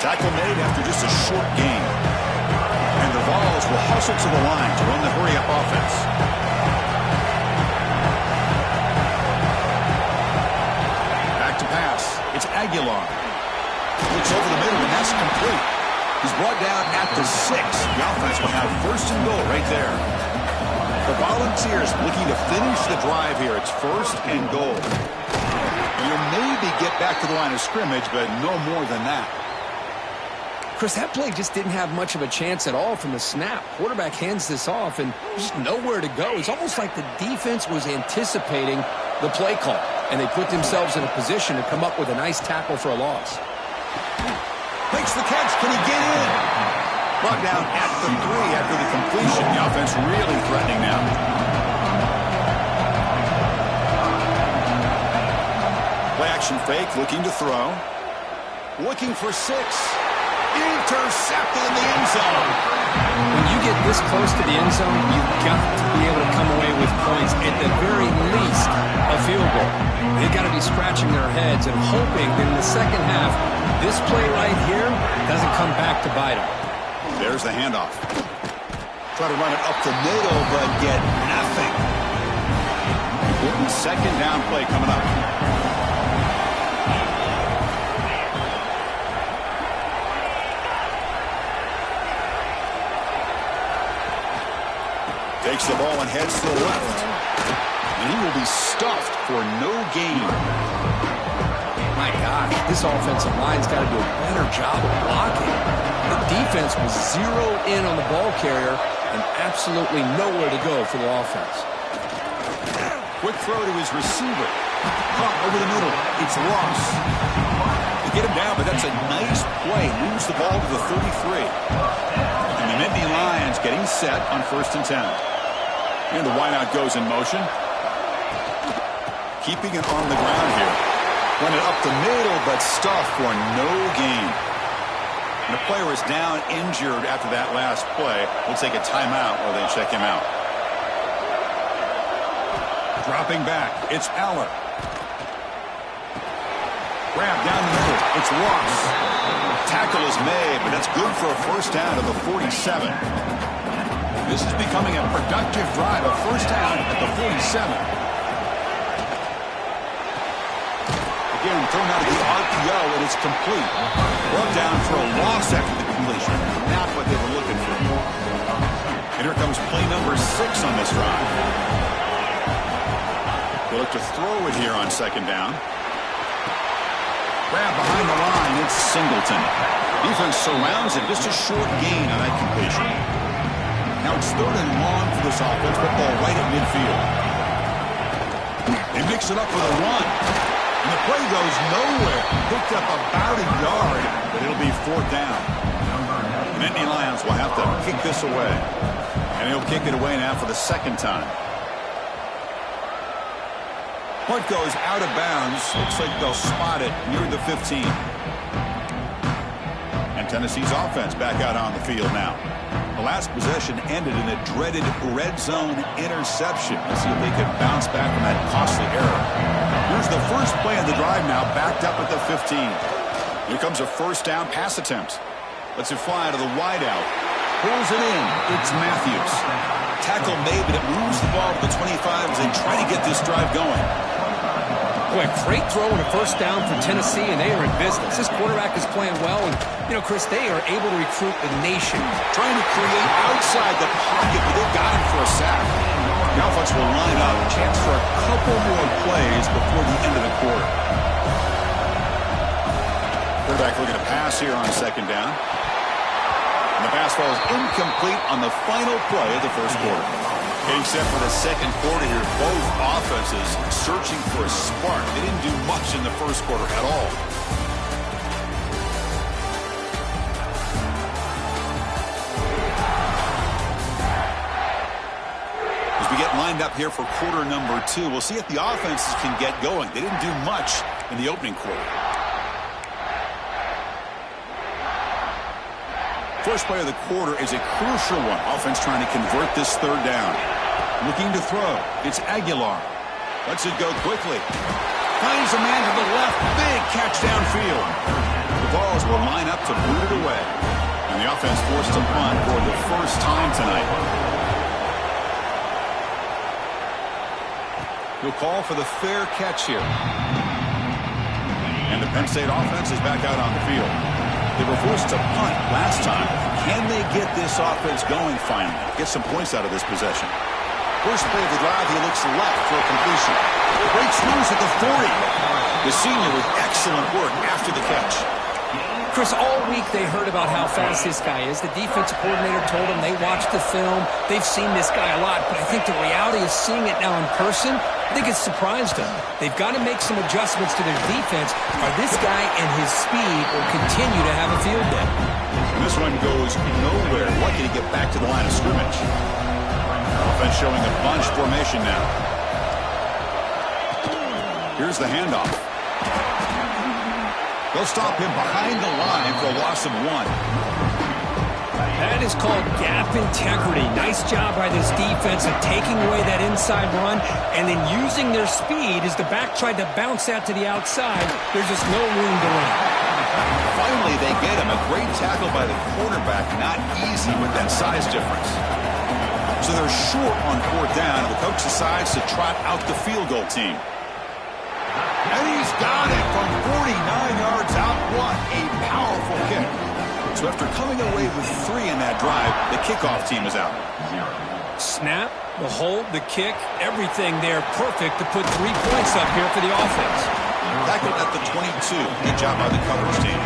Tackle made after just a short gain. And the Vols will hustle to the line to run the hurry-up offense. Back to pass. It's Aguilar. Looks over the middle, and that's complete. He's brought down at the 6. The offense will have first and goal right there. The Volunteers looking to finish the drive here. It's first and goal. And you'll maybe get back to the line of scrimmage, but no more than that. Chris, that play just didn't have much of a chance at all from the snap. Quarterback hands this off, and just nowhere to go. It's almost like the defense was anticipating the play call, and they put themselves in a position to come up with a nice tackle for a loss. Makes the catch. Can he get in? Brought down at the 3 after the completion. The offense really threatening now. Play action fake, looking to throw. Looking for 6. Intercepted in the end zone. When you get this close to the end zone, you've got to be able to come away with points, at the very least a field goal. They've got to be scratching their heads and hoping that in the second half, this play right here doesn't come back to bite them. There's the handoff. Try to run it up the middle, but get nothing. Important second down play coming up. Takes the ball and heads to the left. And he will be stuffed for no gain. My God, this offensive line's got to do a better job of blocking. The defense was zeroed in on the ball carrier and absolutely nowhere to go for the offense. Quick throw to his receiver. Caught over the middle. It's lost. They get him down, but that's a nice play. Moves the ball to the 33. And the Nittany Lions getting set on 1st and 10. And the wideout goes in motion. Keeping it on the ground here. Run it up the middle, but stuffed for no gain. And the player is down injured after that last play. We'll take a timeout while they check him out. Dropping back. It's Aller. Grab down the middle. It's Ross. Tackle is made, but that's good for a first down to the 47. This is becoming a productive drive. A first down at the 47. Again, thrown out of the RPO, and it's complete. Brought down for a loss after the completion. Not what they were looking for. And here comes play number 6 on this drive. They look to throw it here on second down. Grab behind the line. It's Singleton. Defense surrounds it. Just a short gain on that completion. Now it's 3rd and long for this offense. Football right at midfield. They mix it up with a run. And the play goes nowhere. Picked up about a yard, but it'll be 4th down. The Nittany Lions will have to kick this away. And he'll kick it away now for the 2nd time. Punt goes out of bounds. Looks like they'll spot it near the 15. And Tennessee's offense back out on the field now. The last possession ended in a dreaded red zone interception. Let's see if they can bounce back from that costly error. Here's the first play of the drive now, backed up at the 15. Here comes a first down pass attempt. Lets it fly to the wideout. Pulls it in. It's Matthews. Tackle made, but it moves the ball to the 25 as they try to get this drive going. Boy, great throw and a first down for Tennessee, and they are in business. This quarterback is playing well, and, you know, Chris, they are able to recruit the nation. Trying to create outside the pocket, but they've got him for a sack. The offense will line up. Chance for a couple more plays before the end of the quarter. Quarterback looking to pass here on second down. And the pass falls incomplete on the final play of the first quarter. Getting set for the second quarter here. Both offenses searching for a spark. They didn't do much in the first quarter at all. As we get lined up here for quarter number 2, we'll see if the offenses can get going. They didn't do much in the opening quarter. First play of the quarter is a crucial one. Offense trying to convert this 3rd down. Looking to throw. It's Aguilar. Lets it go quickly. Finds a man to the left. Big catch downfield. The balls will line up to boot it away. And the offense forced to punt for the first time tonight. He'll call for the fair catch here. And the Penn State offense is back out on the field. They were forced to punt last time. Can they get this offense going finally? Get some points out of this possession. First play of the drive, he looks left for a completion. Breaks loose at the 40. The senior with excellent work after the catch. Chris, all week they heard about how fast this guy is. The defensive coordinator told them they watched the film. They've seen this guy a lot, but I think the reality is seeing it now in person, I think it's surprised them. They've got to make some adjustments to their defense, or this guy and his speed will continue to have a field day. This one goes nowhere. Lucky to get back to the line of scrimmage. Offense showing a bunch formation now. Here's the handoff. They'll stop him behind the line for a loss of 1. That is called gap integrity. Nice job by this defense of taking away that inside run and then using their speed as the back tried to bounce out to the outside. There's just no room to run. Finally, they get him. A great tackle by the quarterback. Not easy with that size difference. So they're short on 4th down, and the coach decides to trot out the field goal team. And he's got it from 49 yards out. What a powerful kick. So after coming away with 3 in that drive, the kickoff team is out. Snap, the hold, the kick, everything there perfect to put 3 points up here for the offense. Tackled at the 22. Good job by the coverage team.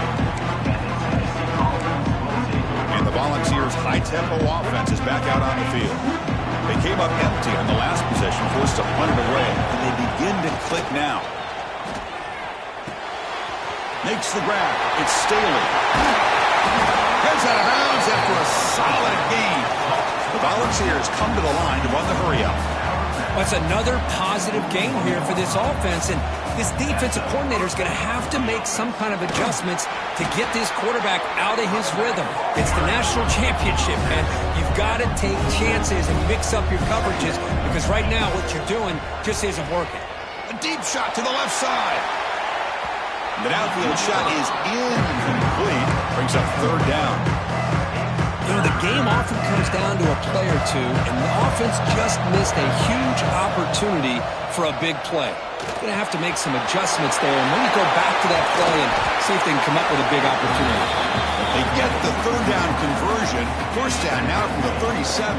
And the Volunteers' high-tempo offense is back out on the field. They came up empty on the last possession, forced to punt it away, and they begin to click now. Makes the grab. It's Staley. Heads out of bounds after a solid gain. The Volunteers come to the line to run the hurry-up. That's another positive game here for this offense, and this defensive coordinator is going to have to make some kind of adjustments to get this quarterback out of his rhythm. It's the national championship, man. You've got to take chances and mix up your coverages because right now what you're doing just isn't working. A deep shot to the left side. The downfield shot is incomplete. Brings up 3rd down. You know, the game often comes down to a play or two, and the offense just missed a huge opportunity for a big play. Going to have to make some adjustments there and maybe go back to that play and see if they can come up with a big opportunity. They get the 3rd down conversion. 1st down now from the 37.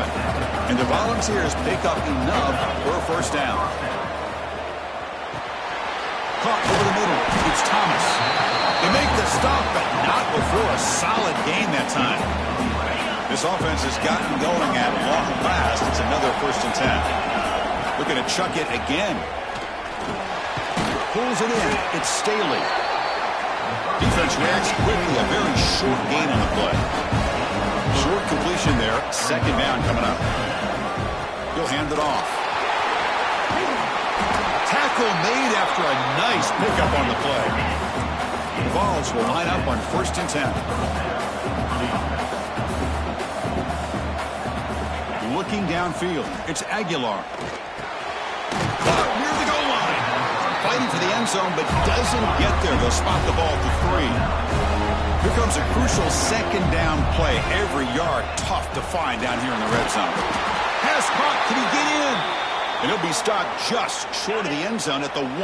And the Volunteers pick up enough for a 1st down. Caught over the middle. It's Thomas. They make the stop, but not before a solid gain that time. This offense has gotten going at long last. It's another 1st and 10. Looking to chuck it again. Pulls it in. It's Staley. Defense reacts quickly. A very short gain on the play. Short completion there. 2nd down coming up. He'll hand it off. Tackle made after a nice pickup on the play. The Vols will line up on 1st and 10. Looking downfield, it's Aguilar. Caught near the goal line. Fighting for the end zone, but doesn't get there. They'll spot the ball to 3. Here comes a crucial 2nd down play. Every yard tough to find down here in the red zone. Pass caught. Can he get in? And he'll be stopped just short of the end zone at the 1.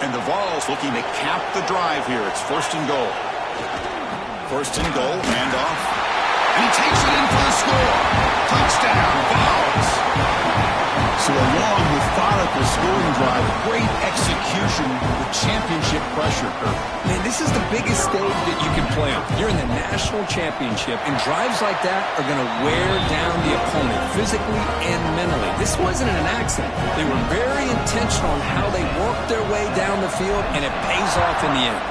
And the Vols looking to cap the drive here. It's 1st and goal. 1st and goal, handoff. And he takes it in for the score. Touchdown, Vols. So a long, methodical scoring drive. Great execution with championship pressure. Man, this is the biggest stage that you can play on. You're in the national championship, and drives like that are going to wear down the opponent physically and mentally. This wasn't an accident. They were very intentional on how they worked their way down the field, and it pays off in the end.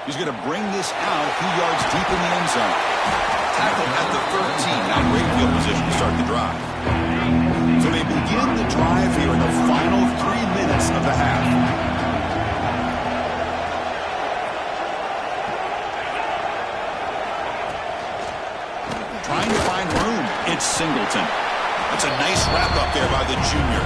He's going to bring this out a few yards deep in the end zone. Tackle at the 13. Now great field position to start the drive. So they begin the drive here in the final 3 minutes of the half. Trying to find room. It's Singleton. That's a nice wrap-up there by the junior.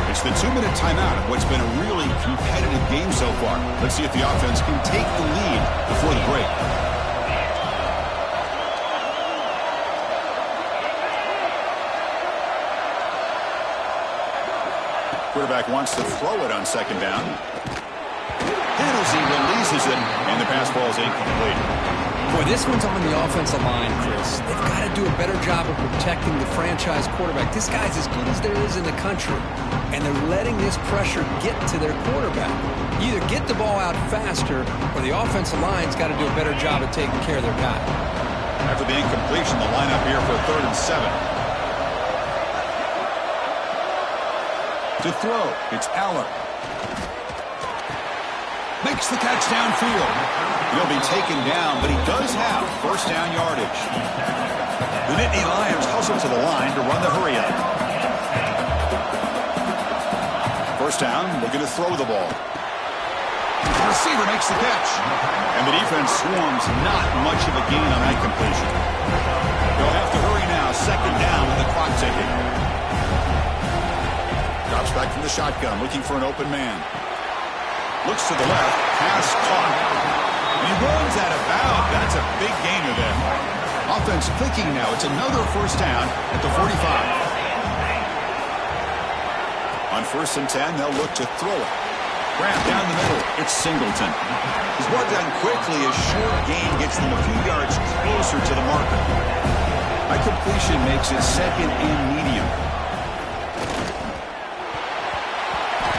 It's the 2-minute timeout of what's been a really competitive game so far. Let's see if the offense can take the lead before the break. Quarterback wants to throw it on 2nd down. And as he releases it, and the pass ball is incomplete. Boy, this one's on the offensive line, Chris. They've got to do a better job of protecting the franchise quarterback. This guy's as good as there is in the country, and they're letting this pressure get to their quarterback. Either get the ball out faster, or the offensive line's got to do a better job of taking care of their guy. After the incompletion, the lineup here for 3rd and 7. To throw, it's Aller. Makes the catch downfield. He'll be taken down, but he does have first down yardage. The Nittany Lions hustle to the line to run the hurry up. First down, looking to throw the ball. The receiver makes the catch. And the defense swarms, not much of a gain on that completion. They'll have to hurry now, 2nd down with the clock ticking. Drops back from the shotgun, looking for an open man. Looks to the left, pass caught. And he runs out of bounds. That's a big gainer there. Offense clicking now. It's another first down at the 45. On 1st and 10, they'll look to throw it. Grab down the middle. It's Singleton. He's brought down quickly. A short gain gets them a few yards closer to the marker. That completion makes it 2nd and medium.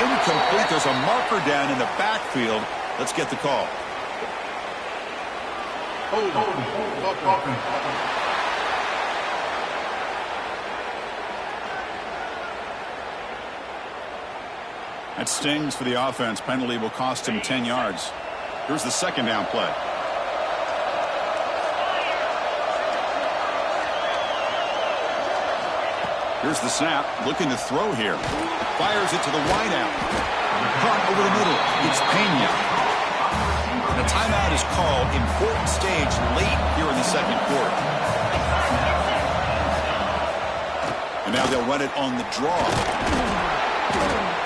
Incomplete. There's a marker down in the backfield. Let's get the call. That stings for the offense. Penalty will cost him 10 yards. Here's the 2nd down play. Here's the snap. Looking to throw here. Fires it to the wideout. Caught over the middle. It's Pena. The timeout is called. Important stage late here in the 2nd quarter. And now they'll run it on the draw.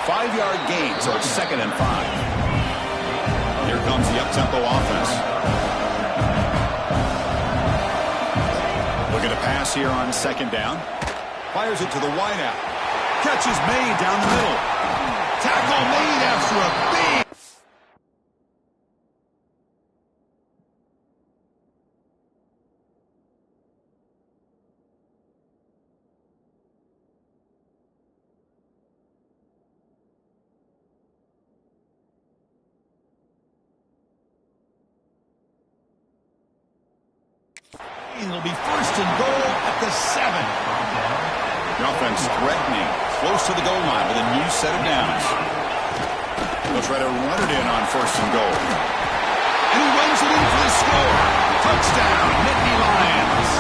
5-yard gain, so it's 2nd and 5. Here comes the up-tempo offense. Looking to pass here on 2nd down. Fires it to the wideout. Catch is made down the middle. Tackle made after a big... It'll be 1st and goal at the 7. The offense threatening, close to the goal line with a new set of downs. They'll try to run it in on 1st and goal. And he runs it in for the score. Touchdown, Nittany Lions.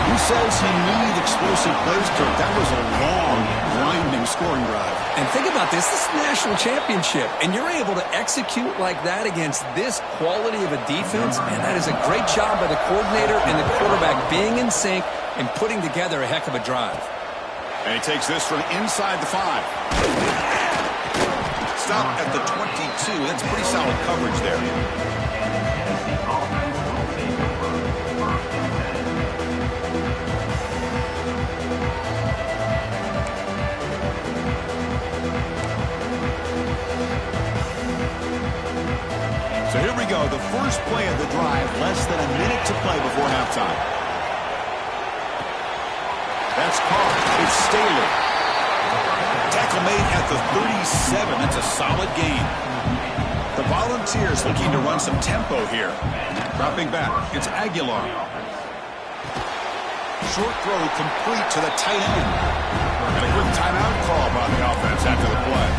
Who says he needed explosive plays, Kirk? That was a long, grinding scoring drive. And think about this. This is the national championship, and you're able to execute like that against this quality of a defense. Man, that is a great job by the coordinator and the quarterback being in sync and putting together a heck of a drive. And he takes this from inside the 5. Stop at the 22. That's pretty solid coverage there. So here we go, the first play of the drive, less than a minute to play before halftime. That's caught. It's Staley. Tackle made at the 37. That's a solid gain. The Volunteers looking to run some tempo here. Dropping back. It's Aguilar. Short throw complete to the tight end. And a quick timeout call by the offense after the play.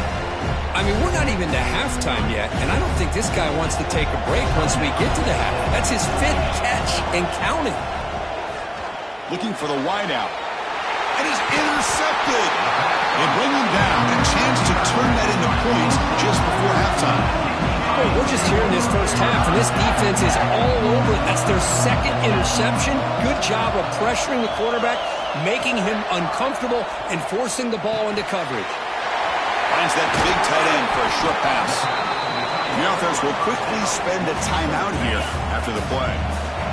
I mean, we're not even to halftime yet, and I don't think this guy wants to take a break once we get to the half. That's his 5th catch and counting. Looking for the wideout. And he's intercepted. They bring him down. A chance to turn that into points just before halftime. Well, we're just here in this first half, and this defense is all over it. That's their 2nd interception. Good job of pressuring the quarterback, making him uncomfortable, and forcing the ball into coverage. Finds that big tight end for a short pass. The offense will quickly spend a timeout here after the play.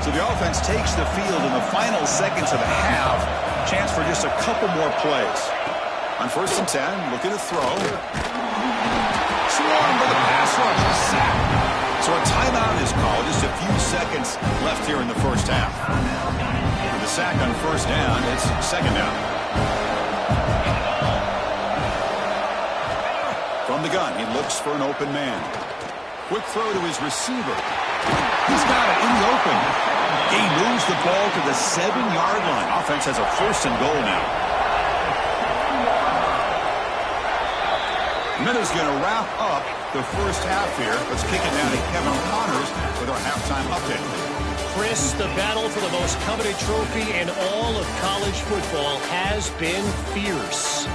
So the offense takes the field in the final seconds of the half. Chance for just a couple more plays. On 1st and 10, looking to throw. Swarmed by the pass rush. Sack. So a timeout is called. Just a few seconds left here in the first half. With the sack on first down, it's second down. From the gun, he looks for an open man. Quick throw to his receiver. He's got it in the open. He moves the ball to the 7-yard line. Offense has a first and goal now. Minutes going to wrap up the first half here. Let's kick it now to Kevin Connors with our halftime update. Chris, the battle for the most coveted trophy in all of college football has been fierce.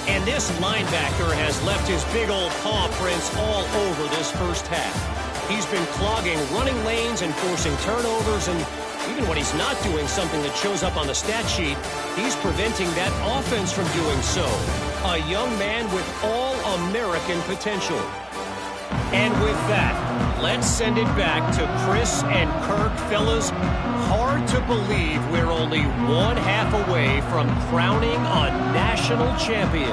And this linebacker has left his big old paw prints all over this first half. He's been clogging running lanes and forcing turnovers, and even when he's not doing something that shows up on the stat sheet, he's preventing that offense from doing so. A young man with all-American potential. And with that, let's send it back to Chris and Kirk. Fellas, hard to believe we're only one half away from crowning a national champion.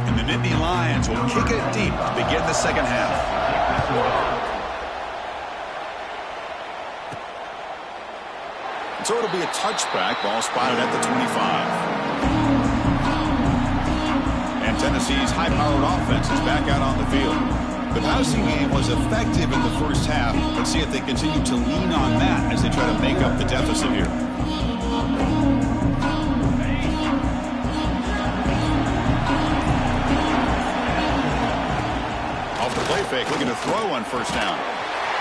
And the Nittany Lions will kick it deep to begin the second half. So it'll be a touchback. Ball spotted at the 25. And Tennessee's high-powered offense is back out on the field. The passing game was effective in the first half. Let's see if they continue to lean on that as they try to make up the deficit here. Off the play fake, looking to throw on first down.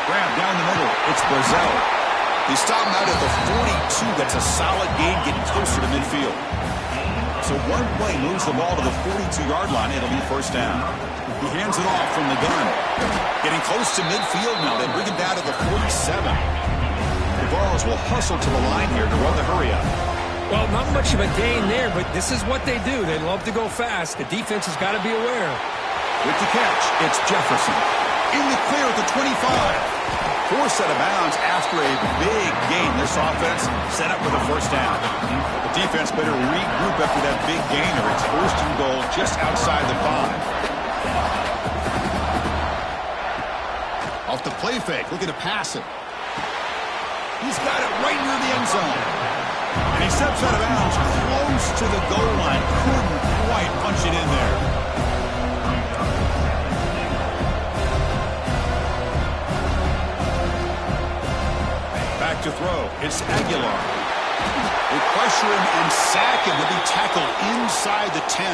Grab down the middle. It's Brazel. He stopped him out at the 42. That's a solid gain, getting closer to midfield. So one play moves the ball to the 42-yard line. It'll be first down. He hands it off from the gun. Getting close to midfield now. They bring him down to the 47. The Vols will hustle to the line here to run the hurry up. Well, not much of a gain there, but this is what they do. They love to go fast. The defense has got to be aware. With the catch, it's Jefferson. In the clear at the 25. Forced out of bounds after a big gain. This offense set up with a first down. The defense better regroup after that big gainer. It's first and goal just outside the 5. Off the play fake, looking to pass it. He's got it right near the end zone. And he steps out of bounds close to the goal line. Couldn't quite punch it in there. Back to throw. It's Aguilar. They pressure him and sack him. He'll be tackled inside the 10.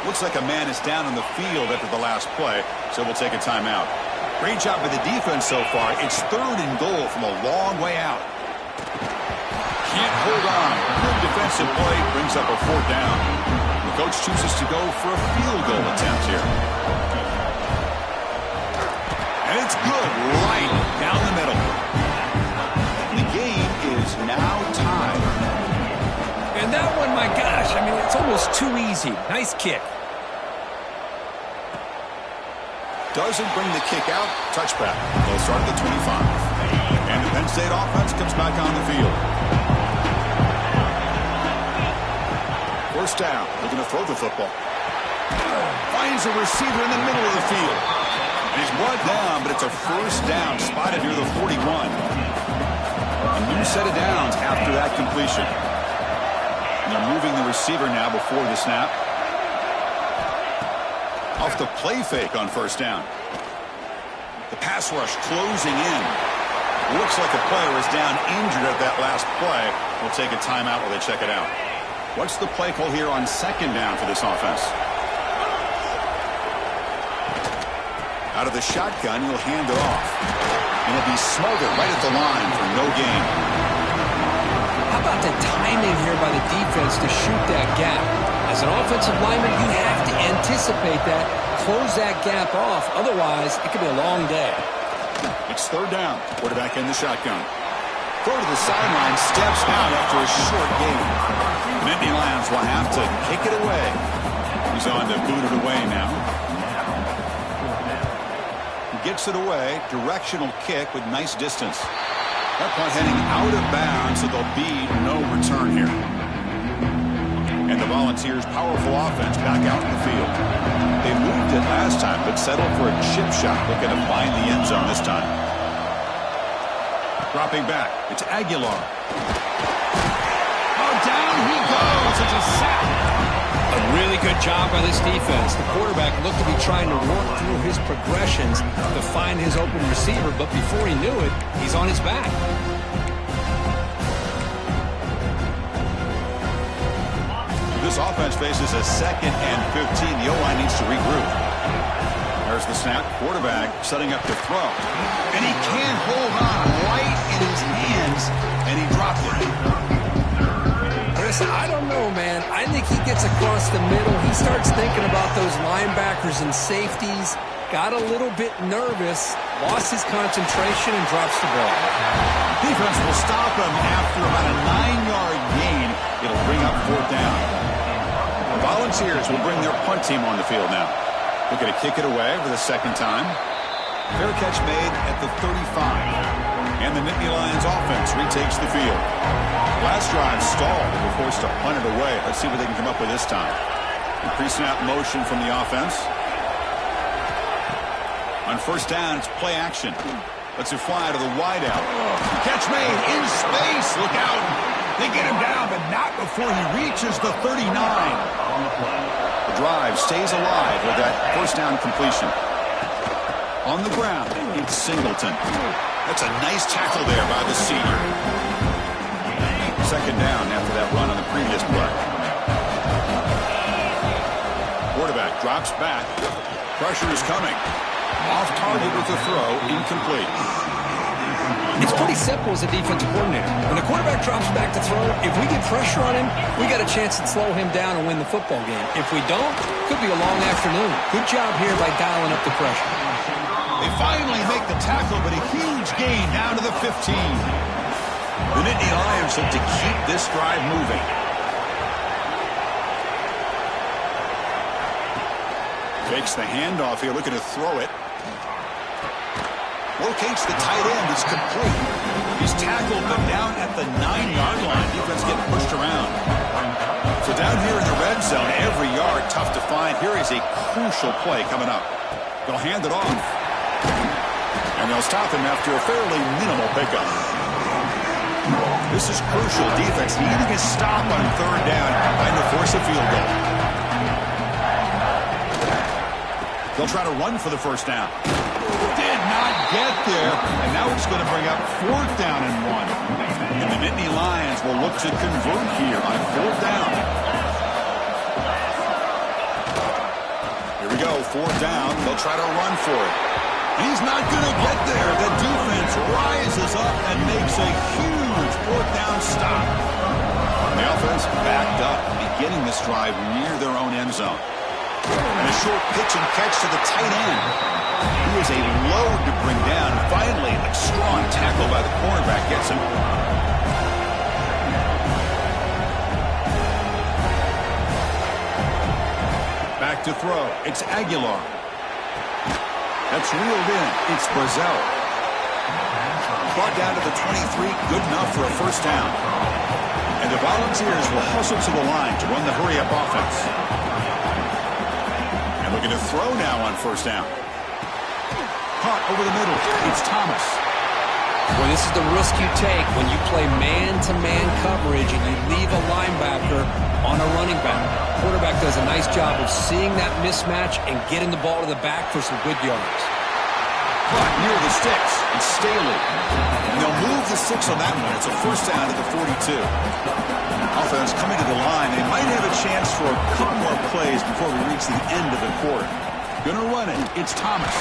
Looks like a man is down on the field after the last play, so we'll take a timeout. Great job by the defense so far. It's third and goal from a long way out. Can't hold on. Good defensive play brings up a fourth down. The coach chooses to go for a field goal attempt here. And it's good. Right down the middle. Now tied. And that one, my gosh, I mean, it's almost too easy. Nice kick. Doesn't bring the kick out. Touchback. They'll start at the 25. And the Penn State offense comes back on the field. First down. Looking to throw the football. Finds a receiver in the middle of the field. And he's brought down, but it's a first down spotted near the 41. A new set of downs after that completion. And they're moving the receiver now before the snap. Off the play fake on first down. The pass rush closing in. Looks like the player is down injured at that last play. We'll take a timeout while they check it out. What's the play call here on second down for this offense? Out of the shotgun, he'll hand it off. And it'll be smothered right at the line for no gain. How about the timing here by the defense to shoot that gap? As an offensive lineman, you have to anticipate that, close that gap off. Otherwise, it could be a long day. It's third down. Quarterback in the shotgun. Throw to the sideline, steps out after a short gain. Nittany Lions will have to kick it away. He's on to boot it away now. Gets it away. Directional kick with nice distance. That punt heading out of bounds, so there'll be no return here. And the Volunteers' powerful offense back out in the field. They moved it last time, but settled for a chip shot, looking to find the end zone this time. Dropping back, it's Aguilar. Oh, down he goes. It's a sack. A really good job by this defense. The quarterback looked to be trying to work through his progressions to find his open receiver, but before he knew it, he's on his back. This offense faces a 2nd and 15. The O-line needs to regroup. There's the snap. Quarterback setting up to throw. And he can't hold on right in his hands, and he dropped it. Chris, I don't know, man. I think he gets across the middle. He starts thinking about those linebackers and safeties. Got a little bit nervous, lost his concentration, and drops the ball. Defense will stop him after about a 9-yard gain. It'll bring up 4th down. The Volunteers will bring their punt team on the field now. Looking to kick it away for the 2nd time. Fair catch made at the 35. And the Nittany Lions offense retakes the field. Last drive stalled. They were forced to punt it away. Let's see what they can come up with this time. Pre-snap motion from the offense. On 1st down, it's play action. Lets it fly to the wideout. Catch made in space. Look out. They get him down, but not before he reaches the 39. The drive stays alive with that 1st down completion. On the ground, it's Singleton. That's a nice tackle there by the senior. 2nd down after that run on the previous play. Quarterback drops back. Pressure is coming. Off target with the throw, incomplete. It's pretty simple as a defensive coordinator. When the quarterback drops back to throw, if we get pressure on him, we got a chance to slow him down and win the football game. If we don't, could be a long afternoon. Good job here by dialing up the pressure. They finally make the tackle, but a huge gain down to the 15. The Nittany Lions look to keep this drive moving. Takes the handoff here, looking to throw it. Locates the tight end. It's complete. He's tackled, but down at the 9-yard line. Defense getting pushed around. So down here in the red zone, every yard tough to find. Here is a crucial play coming up. They'll hand it off. And they'll stop him after a fairly minimal pickup. This is crucial. Defense needing a stop on 3rd down, trying to force a field goal. They'll try to run for the 1st down. Did not get there, and now it's going to bring up 4th down and 1. And the Nittany Lions will look to convert here on 4th down. Here we go, 4th down. They'll try to run for it. He's not going to get there. The defense rises up and makes a huge 4th down stop. The offense backed up, beginning this drive near their own end zone. And a short pitch and catch to the tight end. He was a load to bring down. Finally, a strong tackle by the cornerback gets him. Back to throw. It's Aguilar. That's reeled in. It's Brazel. Brought down to the 23. Good enough for a 1st down. And the Volunteers will hustle to the line to run the hurry-up offense. And looking to throw now on 1st down. Caught over the middle. It's Thomas. Well, this is the risk you take when you play man-to-man coverage and you leave a linebacker on a running back. Quarterback does a nice job of seeing that mismatch and getting the ball to the back for some good yards. Caught near the sticks. It's Staley. And they'll move the 6 on that one. It's a 1st down at the 42. Offense coming to the line. They might have a chance for a couple more plays before we reach the end of the quarter. Gonna run it. It's Thomas.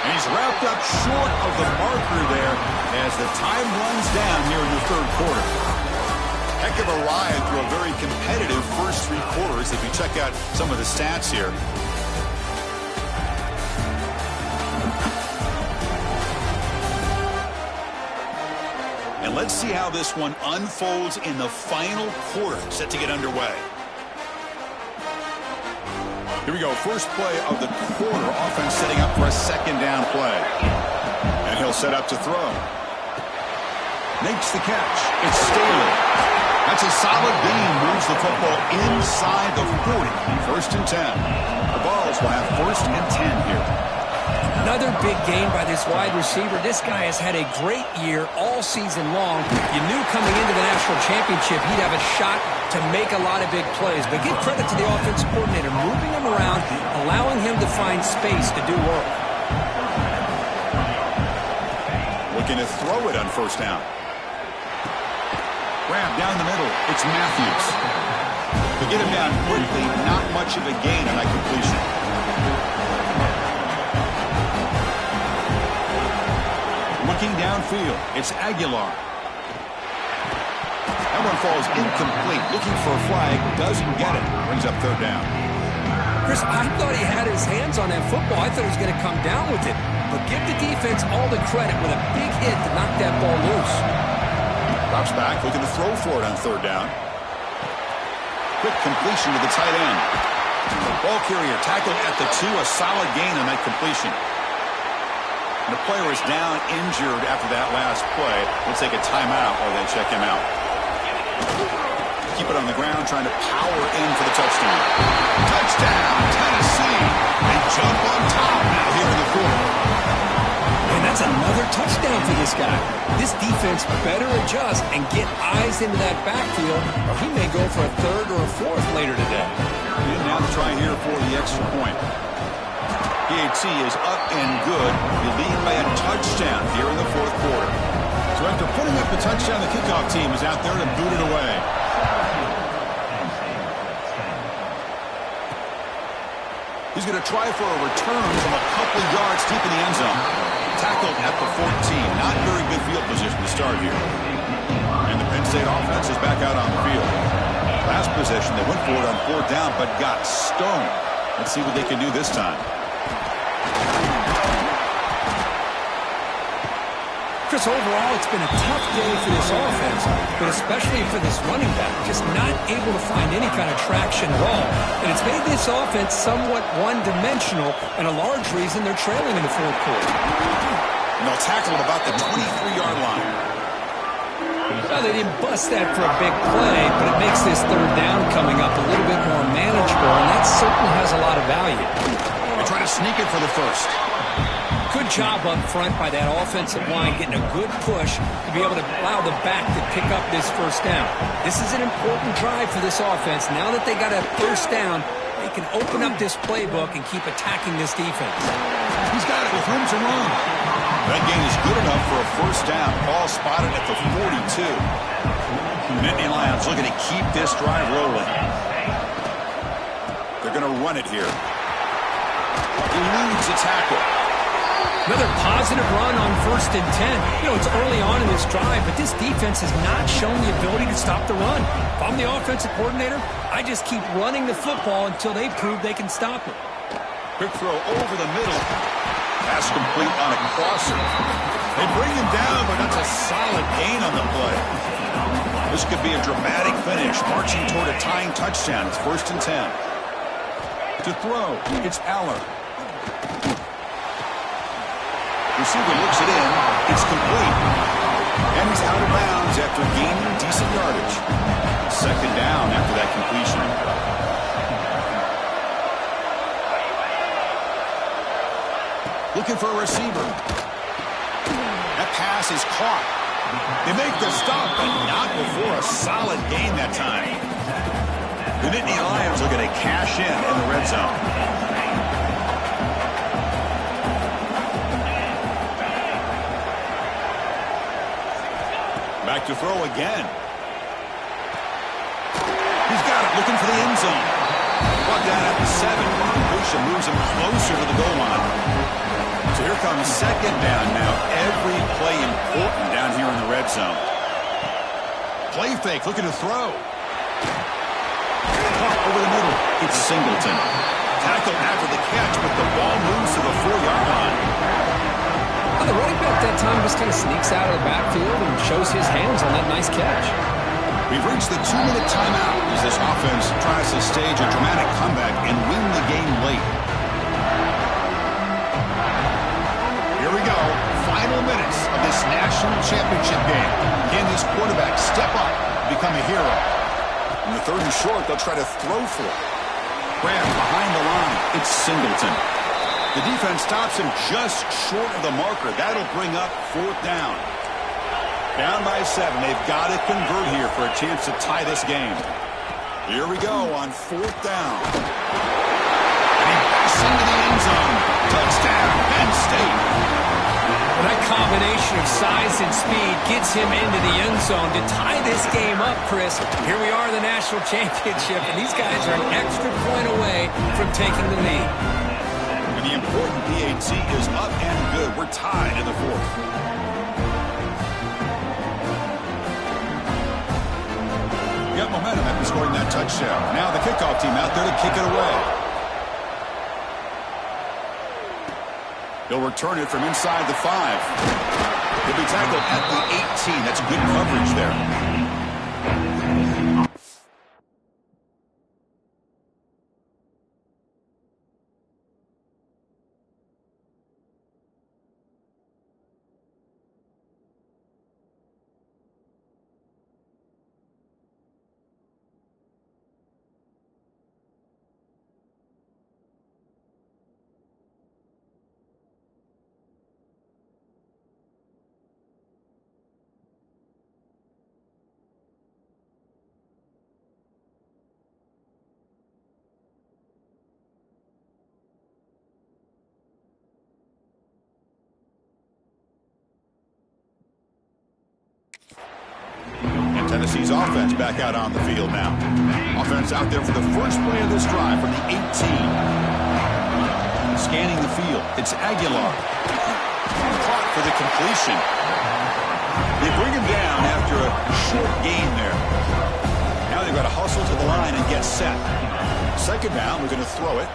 And he's wrapped up short of the marker there as the time runs down here in the 3rd quarter. Heck of a ride through a very competitive first 3 quarters if you check out some of the stats here. And let's see how this one unfolds in the final quarter, set to get underway. Here we go, first play of the quarter. Offense setting up for a 2nd down play. And he'll set up to throw. Makes the catch. It's Staley. That's a solid gain. Moves the football inside the 40. First and 10. The Vols will have first and 10 here. Another big gain by this wide receiver. This guy has had a great year all season long. You knew coming into the national championship he'd have a shot to make a lot of big plays. But give credit to the offensive coordinator, moving him around, allowing him to find space to do work. Looking to throw it on first down. Grab down the middle. It's Matthews. To get him down quickly, not much of a gain on that completion. Looking downfield, it's Aguilar. That one falls incomplete. Looking for a flag, doesn't get it. Brings up third down. Chris, I thought he had his hands on that football. I thought he was going to come down with it. But give the defense all the credit with a big hit to knock that ball loose. Drops back, looking to throw for it on third down. Quick completion to the tight end. Ball carrier tackled at the 2, a solid gain on that completion. And the player is down injured after that last play. We'll take a timeout while they check him out. Keep it on the ground, trying to power in for the touchdown. Touchdown, Tennessee. They jump on top now here in the fourth. And that's another touchdown for this guy. This defense better adjust and get eyes into that backfield, or he may go for a third or a fourth later today. And now to try here for the extra point. PAT is up and good. You lead by a touchdown here in the fourth quarter. So after putting up the touchdown, the kickoff team is out there to boot it away. He's going to try for a return from a couple yards deep in the end zone. Tackled at the 14. Not very good field position to start here. And the Penn State offense is back out on the field. Last possession, they went for it on fourth down, but got stoned. Let's see what they can do this time. Chris, overall, it's been a tough day for this offense, but especially for this running back, just not able to find any kind of traction at all. And it's made this offense somewhat one-dimensional, and a large reason they're trailing in the fourth quarter. And they'll tackle at about the 23-yard line. Well, they didn't bust that for a big play, but it makes this third down coming up a little bit more manageable, and that certainly has a lot of value. They try to sneak it for the first. Good job up front by that offensive line, getting a good push to be able to allow the back to pick up this first down. This is an important drive for this offense. Now that they got a first down, they can open up this playbook and keep attacking this defense. He's got it with room to run. That gain is good enough for a first down. Ball spotted at the 42. Nittany Lions looking to keep this drive rolling. They're going to run it here. Eludes a tackle. Another positive run on first and 10. You know, it's early on in this drive, but this defense has not shown the ability to stop the run. If I'm the offensive coordinator, I just keep running the football until they prove they can stop it. Quick throw over the middle. Pass complete on a crosser. They bring him down, but that's a solid gain on the play. This could be a dramatic finish, marching toward a tying touchdown. It's first and 10. To throw, it's Aller. Receiver looks it in. It's complete. And he's out of bounds after gaining decent yardage. Second down after that completion. Looking for a receiver. That pass is caught. They make the stop, but not before a solid gain that time. The Nittany Lions are going to cash in the red zone. Back to throw again. He's got it, looking for the end zone. Brought down at the 7. Busha moves him closer to the goal line. So here comes second down now. Every play important down here in the red zone. Play fake, looking to throw. Caught over the middle. It's Singleton. Tackled after the catch, but the ball moves to the 4-yard line. The running back that time just kind of sneaks out of the backfield and shows his hands on that nice catch. We've reached the 2-minute timeout as this offense tries to stage a dramatic comeback and win the game late. Here we go. Final minutes of this national championship game. Can this quarterback step up and become a hero? third and short, they'll try to throw for it. Grab behind the line. It's Singleton. The defense stops him just short of the marker. That'll bring up fourth down. Down by 7. They've got to convert here for a chance to tie this game. Here we go on fourth down. And he backs into the end zone. Touchdown, Penn State. That combination of size and speed gets him into the end zone to tie this game up, Chris. Here we are in the national championship, and these guys are an extra point away from taking the lead. And the important PAT is up and good. We're tied in the fourth. Got momentum after scoring that touchdown. Now the kickoff team out there to kick it away. He'll return it from inside the 5. He'll be tackled at the 18. That's good coverage there. Tennessee's offense back out on the field now. Offense out there for the first play of this drive from the 18. Scanning the field. It's Aguilar. Caught for the completion. They bring him down after a short gain there. Now they've got to hustle to the line and get set. Second down, we're going to throw it.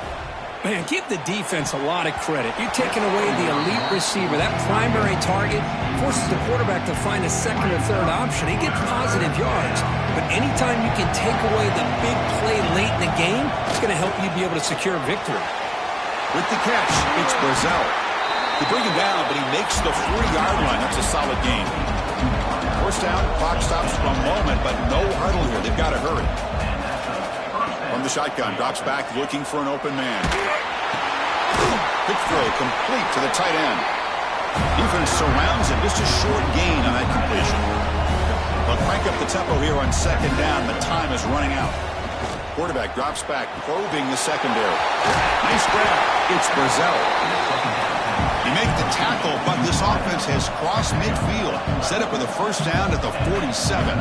Man, give the defense a lot of credit. You're taking away the elite receiver. That primary target forces the quarterback to find a second or third option. He gets positive yards. But anytime you can take away the big play late in the game, it's going to help you be able to secure victory. With the catch, it's Brazel. They bring him down, but he makes the 40-yard line. That's a solid gain. First down, clock stops for a moment, but no huddle here. They've got to hurry. From the shotgun, drops back, looking for an open man. Quick throw, complete to the tight end. Defense surrounds him, just a short gain on that completion. They'll crank up the tempo here on second down. The time is running out. Quarterback drops back, probing the secondary. Nice grab. It's Brazel. He makes the tackle, but this offense has crossed midfield. Set up with a first down at the 47.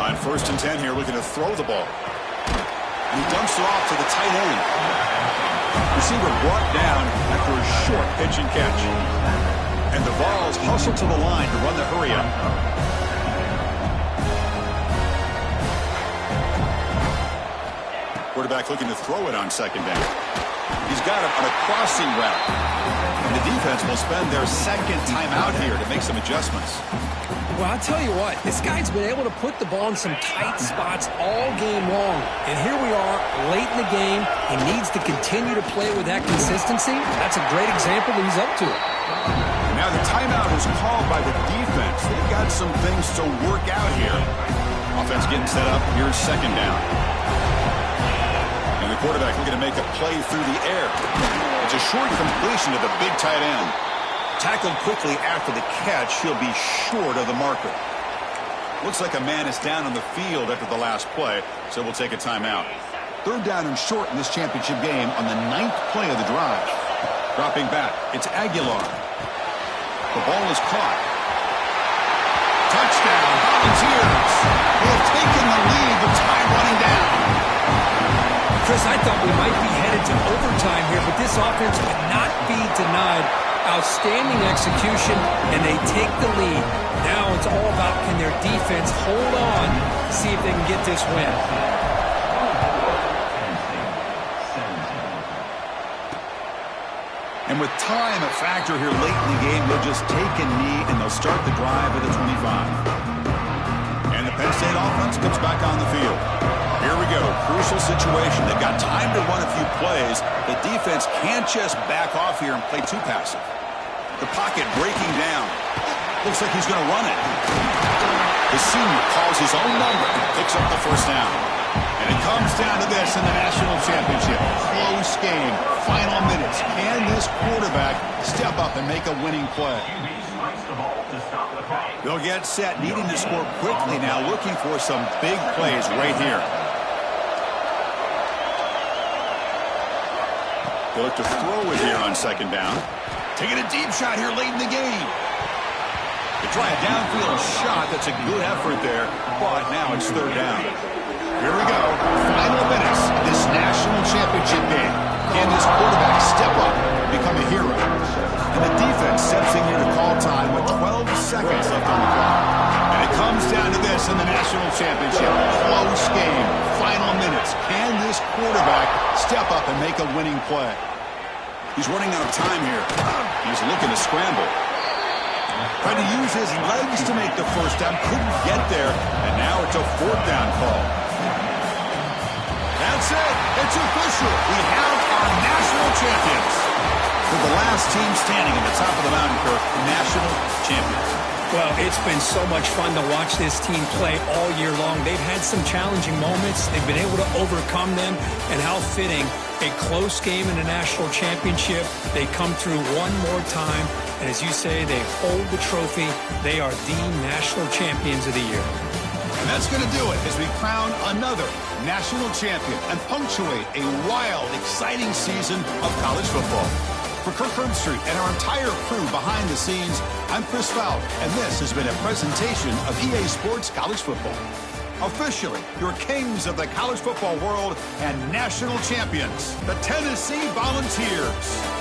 On first and 10 here, looking to throw the ball. He dumps it off to the tight end. Receiver brought down after a short pitch and catch. And the Vols hustle to the line to run the hurry up. Quarterback looking to throw it on second down. He's got it on a crossing route. And the defense will spend their second timeout here to make some adjustments. Well, I'll tell you what, this guy's been able to put the ball in some tight spots all game long. And here we are, late in the game. He needs to continue to play with that consistency. That's a great example that he's up to it. Now the timeout is called by the defense. They've got some things to work out here. Offense getting set up. Here's second down. And the quarterback looking to make a play through the air. It's a short completion to the big tight end. Tackled quickly after the catch, he'll be short of the marker. Looks like a man is down on the field after the last play, so we'll take a timeout. Third down and short in this championship game on the 9th play of the drive. Dropping back, it's Aguilar. The ball is caught. Touchdown, Volunteers. They have taken the lead with time running down. Chris, I thought we might be headed to overtime here, but this offense would not be denied. Outstanding execution, and they take the lead. Now it's all about can their defense hold on, see if they can get this win. And with time a factor here late in the game, they'll just take a knee and they'll start the drive at the 25. And the Penn State offense comes back on the field. Here we go, crucial situation. They've got time to run a few plays. The defense can't just back off here and play too passive. The pocket breaking down. Looks like he's going to run it. The senior calls his own number and picks up the first down. And it comes down to this in the national championship. Close game, final minutes. Can this quarterback step up and make a winning play? They'll get set, needing to score quickly now, looking for some big plays right here. They look to throw it here on second down. Taking a deep shot here late in the game. They try a downfield shot. That's a good effort there, but now it's third down. Here we go. Final minutes of this national championship game. Can this quarterback step up and become a hero? And the defense steps in here to call time with 12 seconds left on the clock. And it comes down to this in the national championship. Close game. Final minutes. Can this quarterback step up and make a winning play? He's running out of time here. He's looking to scramble. Trying to use his legs to make the first down. Couldn't get there. And now it's a fourth down call. That's it. It's official. We have our national champions. They're the last team standing at the top of the mountain, Kirk. National champions. Well, it's been so much fun to watch this team play all year long. They've had some challenging moments. They've been able to overcome them. And how fitting, a close game in the national championship. They come through one more time. And as you say, they hold the trophy. They are the national champions of the year. And that's going to do it as we crown another national champion and punctuate a wild, exciting season of college football. For Kirk Herbstreit and our entire crew behind the scenes, I'm Chris Fowler, and this has been a presentation of EA Sports College Football. Officially, your kings of the college football world and national champions, the Tennessee Volunteers.